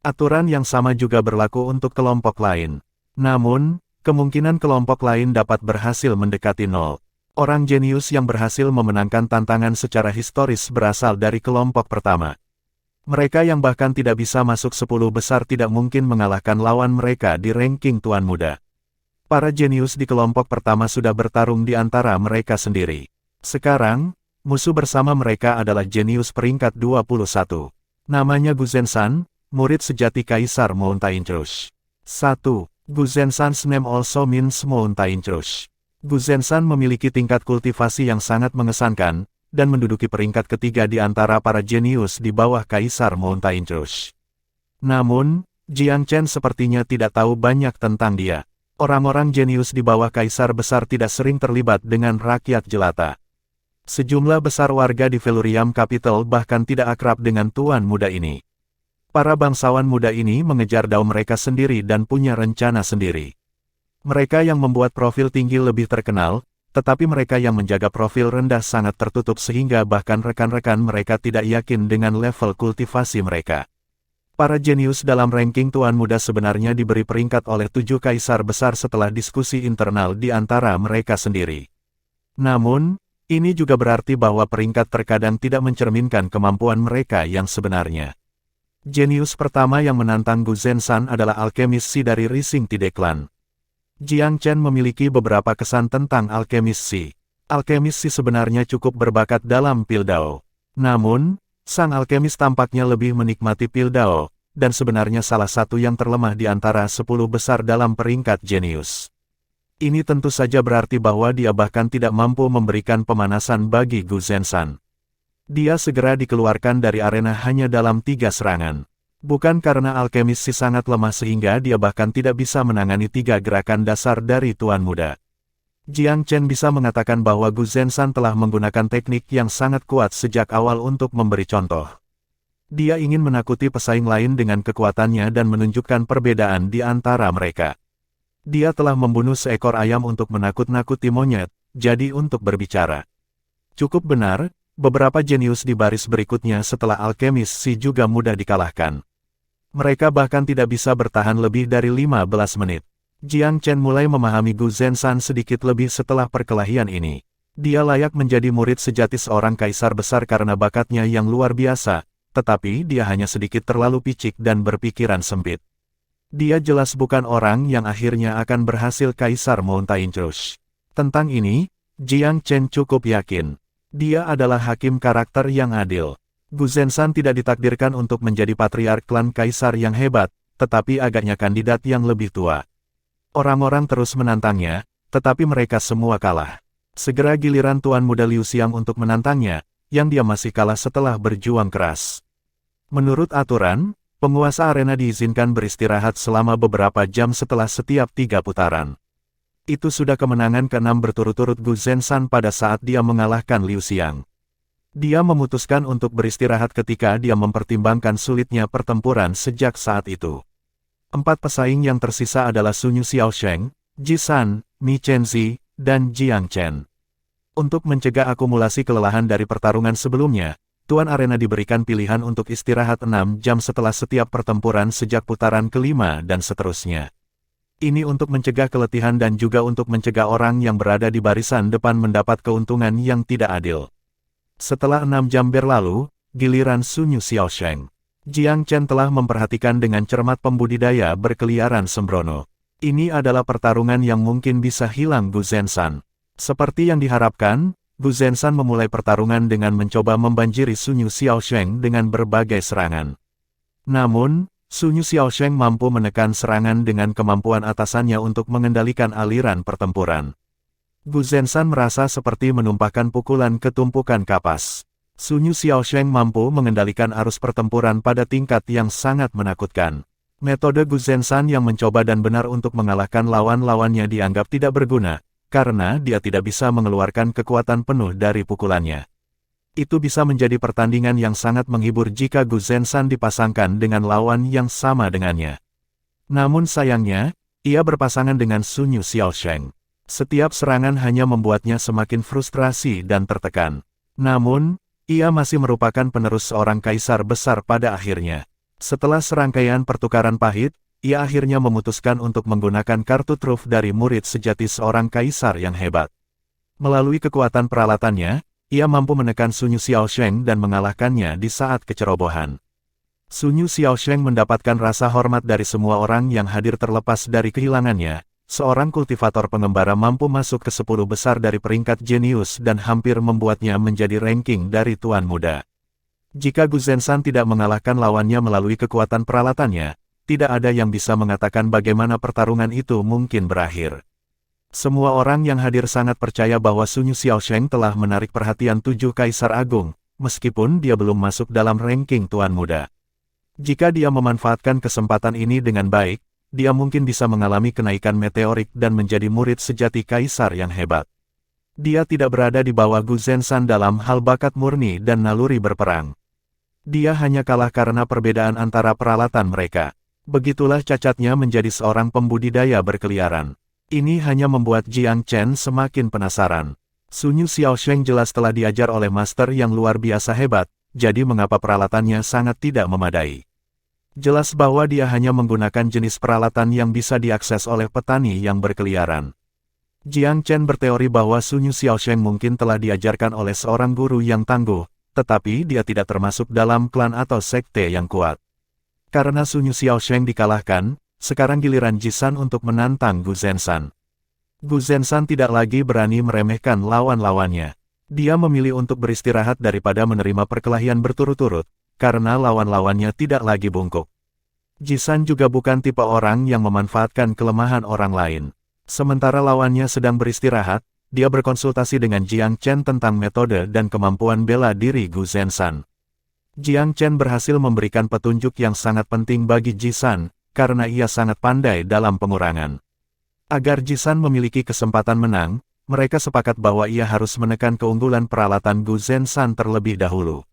Aturan yang sama juga berlaku untuk kelompok lain. Namun, kemungkinan kelompok lain dapat berhasil mendekati 0. Orang jenius yang berhasil memenangkan tantangan secara historis berasal dari kelompok pertama. Mereka yang bahkan tidak bisa masuk 10 besar tidak mungkin mengalahkan lawan mereka di ranking Tuan Muda. Para jenius di kelompok pertama sudah bertarung di antara mereka sendiri. Sekarang, musuh bersama mereka adalah jenius peringkat 21. Namanya Gu Zenshan, murid sejati Kaisar Mountain Crush. 1. Gu Zenshan's name also means Mountain Crush. Gu Zenshan memiliki tingkat kultivasi yang sangat mengesankan, dan menduduki peringkat ketiga di antara para jenius di bawah Kaisar Mountain Crush. Namun, Jiang Chen sepertinya tidak tahu banyak tentang dia. Orang-orang jenius di bawah Kaisar Besar tidak sering terlibat dengan rakyat jelata. Sejumlah besar warga di Velurium Capital bahkan tidak akrab dengan Tuan Muda ini. Para bangsawan muda ini mengejar dao mereka sendiri dan punya rencana sendiri. Mereka yang membuat profil tinggi lebih terkenal, tetapi mereka yang menjaga profil rendah sangat tertutup sehingga bahkan rekan-rekan mereka tidak yakin dengan level kultivasi mereka. Para jenius dalam ranking Tuan Muda sebenarnya diberi peringkat oleh 7 kaisar besar setelah diskusi internal di antara mereka sendiri. Namun, ini juga berarti bahwa peringkat terkadang tidak mencerminkan kemampuan mereka yang sebenarnya. Jenius pertama yang menantang Gu Zenshan adalah alkemis Si dari Rising Tide Clan. Jiang Chen memiliki beberapa kesan tentang alkemis Si. Alkemis Si sebenarnya cukup berbakat dalam pil dao. Namun, sang alkemis tampaknya lebih menikmati pil dao, dan sebenarnya salah satu yang terlemah di antara 10 besar dalam peringkat jenius. Ini tentu saja berarti bahwa dia bahkan tidak mampu memberikan pemanasan bagi Gu Zenshan. Dia segera dikeluarkan dari arena hanya dalam 3 serangan. Bukan karena alkemis Si sangat lemah sehingga dia bahkan tidak bisa menangani 3 gerakan dasar dari Tuan Muda. Jiang Chen bisa mengatakan bahwa Gu Zenshan telah menggunakan teknik yang sangat kuat sejak awal untuk memberi contoh. Dia ingin menakuti pesaing lain dengan kekuatannya dan menunjukkan perbedaan di antara mereka. Dia telah membunuh seekor ayam untuk menakut-nakuti monyet, jadi untuk berbicara. Cukup benar, beberapa jenius di baris berikutnya setelah alkemis Si juga mudah dikalahkan. Mereka bahkan tidak bisa bertahan lebih dari 15 menit. Jiang Chen mulai memahami Gu Zenshan sedikit lebih setelah perkelahian ini. Dia layak menjadi murid sejati seorang kaisar besar karena bakatnya yang luar biasa, tetapi dia hanya sedikit terlalu picik dan berpikiran sempit. Dia jelas bukan orang yang akhirnya akan berhasil Kaisar Mountain Crush. Tentang ini, Jiang Chen cukup yakin. Dia adalah hakim karakter yang adil. Gu Zenshan tidak ditakdirkan untuk menjadi patriark klan kaisar yang hebat, tetapi agaknya kandidat yang lebih tua. Orang-orang terus menantangnya, tetapi mereka semua kalah. Segera giliran Tuan Muda Liu Xiang untuk menantangnya, yang dia masih kalah setelah berjuang keras. Menurut aturan, penguasa arena diizinkan beristirahat selama beberapa jam setelah setiap 3 putaran. Itu sudah kemenangan ke-6 berturut-turut Gu Zenshan pada saat dia mengalahkan Liu Xiang. Dia memutuskan untuk beristirahat ketika dia mempertimbangkan sulitnya pertempuran sejak saat itu. 4 pesaing yang tersisa adalah Sunyu Xiaosheng, Ji San, Mi Chenzi, dan Jiang Chen. Untuk mencegah akumulasi kelelahan dari pertarungan sebelumnya, Tuan Arena diberikan pilihan untuk istirahat 6 jam setelah setiap pertempuran sejak putaran kelima dan seterusnya. Ini untuk mencegah keletihan dan juga untuk mencegah orang yang berada di barisan depan mendapat keuntungan yang tidak adil. Setelah 6 jam berlalu, giliran Sunyu Xiaosheng. Jiang Chen telah memperhatikan dengan cermat pembudidaya berkeliaran sembrono. Ini adalah pertarungan yang mungkin bisa hilang Gu Zenshan. Seperti yang diharapkan, Gu Zenshan memulai pertarungan dengan mencoba membanjiri Sunyu Xiaosheng dengan berbagai serangan. Namun, Sunyu Xiaosheng mampu menekan serangan dengan kemampuan atasannya untuk mengendalikan aliran pertempuran. Gu Zenshan merasa seperti menumpahkan pukulan ke tumpukan kapas. Sunyu Xiaosheng mampu mengendalikan arus pertempuran pada tingkat yang sangat menakutkan. Metode Gu Zenshan yang mencoba dan benar untuk mengalahkan lawan-lawannya dianggap tidak berguna, karena dia tidak bisa mengeluarkan kekuatan penuh dari pukulannya. Itu bisa menjadi pertandingan yang sangat menghibur jika Gu Zenshan dipasangkan dengan lawan yang sama dengannya. Namun sayangnya, ia berpasangan dengan Sunyu Xiaosheng. Setiap serangan hanya membuatnya semakin frustrasi dan tertekan. Namun, ia masih merupakan penerus seorang kaisar besar pada akhirnya. Setelah serangkaian pertukaran pahit, ia akhirnya memutuskan untuk menggunakan kartu truf dari murid sejati seorang kaisar yang hebat. Melalui kekuatan peralatannya, ia mampu menekan Sunyu Xiaosheng dan mengalahkannya di saat kecerobohan. Sunyu Xiaosheng mendapatkan rasa hormat dari semua orang yang hadir terlepas dari kehilangannya. Seorang kultivator pengembara mampu masuk ke 10 besar dari peringkat jenius dan hampir membuatnya menjadi ranking dari Tuan Muda. Jika Gu Zenshan tidak mengalahkan lawannya melalui kekuatan peralatannya, tidak ada yang bisa mengatakan bagaimana pertarungan itu mungkin berakhir. Semua orang yang hadir sangat percaya bahwa Sunyu Xiaosheng telah menarik perhatian 7 Kaisar Agung, meskipun dia belum masuk dalam ranking Tuan Muda. Jika dia memanfaatkan kesempatan ini dengan baik, dia mungkin bisa mengalami kenaikan meteorik dan menjadi murid sejati Kaisar yang hebat. Dia tidak berada di bawah Gu Zenshan dalam hal bakat murni dan naluri berperang. Dia hanya kalah karena perbedaan antara peralatan mereka. Begitulah cacatnya menjadi seorang pembudidaya berkeliaran. Ini hanya membuat Jiang Chen semakin penasaran. Sunyu Xiaosheng jelas telah diajar oleh master yang luar biasa hebat, jadi mengapa peralatannya sangat tidak memadai. Jelas bahwa dia hanya menggunakan jenis peralatan yang bisa diakses oleh petani yang berkeliaran. Jiang Chen berteori bahwa Sunyu Xiaosheng mungkin telah diajarkan oleh seorang guru yang tangguh, tetapi dia tidak termasuk dalam klan atau sekte yang kuat. Karena Sunyu Xiaosheng dikalahkan, sekarang giliran Jisan untuk menantang Gu Zenshan. Gu Zenshan tidak lagi berani meremehkan lawan-lawannya. Dia memilih untuk beristirahat daripada menerima perkelahian berturut-turut, karena lawan-lawannya tidak lagi bungkuk. Jisan juga bukan tipe orang yang memanfaatkan kelemahan orang lain. Sementara lawannya sedang beristirahat, dia berkonsultasi dengan Jiang Chen tentang metode dan kemampuan bela diri Gu Zenshan. Jiang Chen berhasil memberikan petunjuk yang sangat penting bagi Jisan, karena ia sangat pandai dalam pengurangan. Agar Jisan memiliki kesempatan menang, mereka sepakat bahwa ia harus menekan keunggulan peralatan Gu Zenshan terlebih dahulu.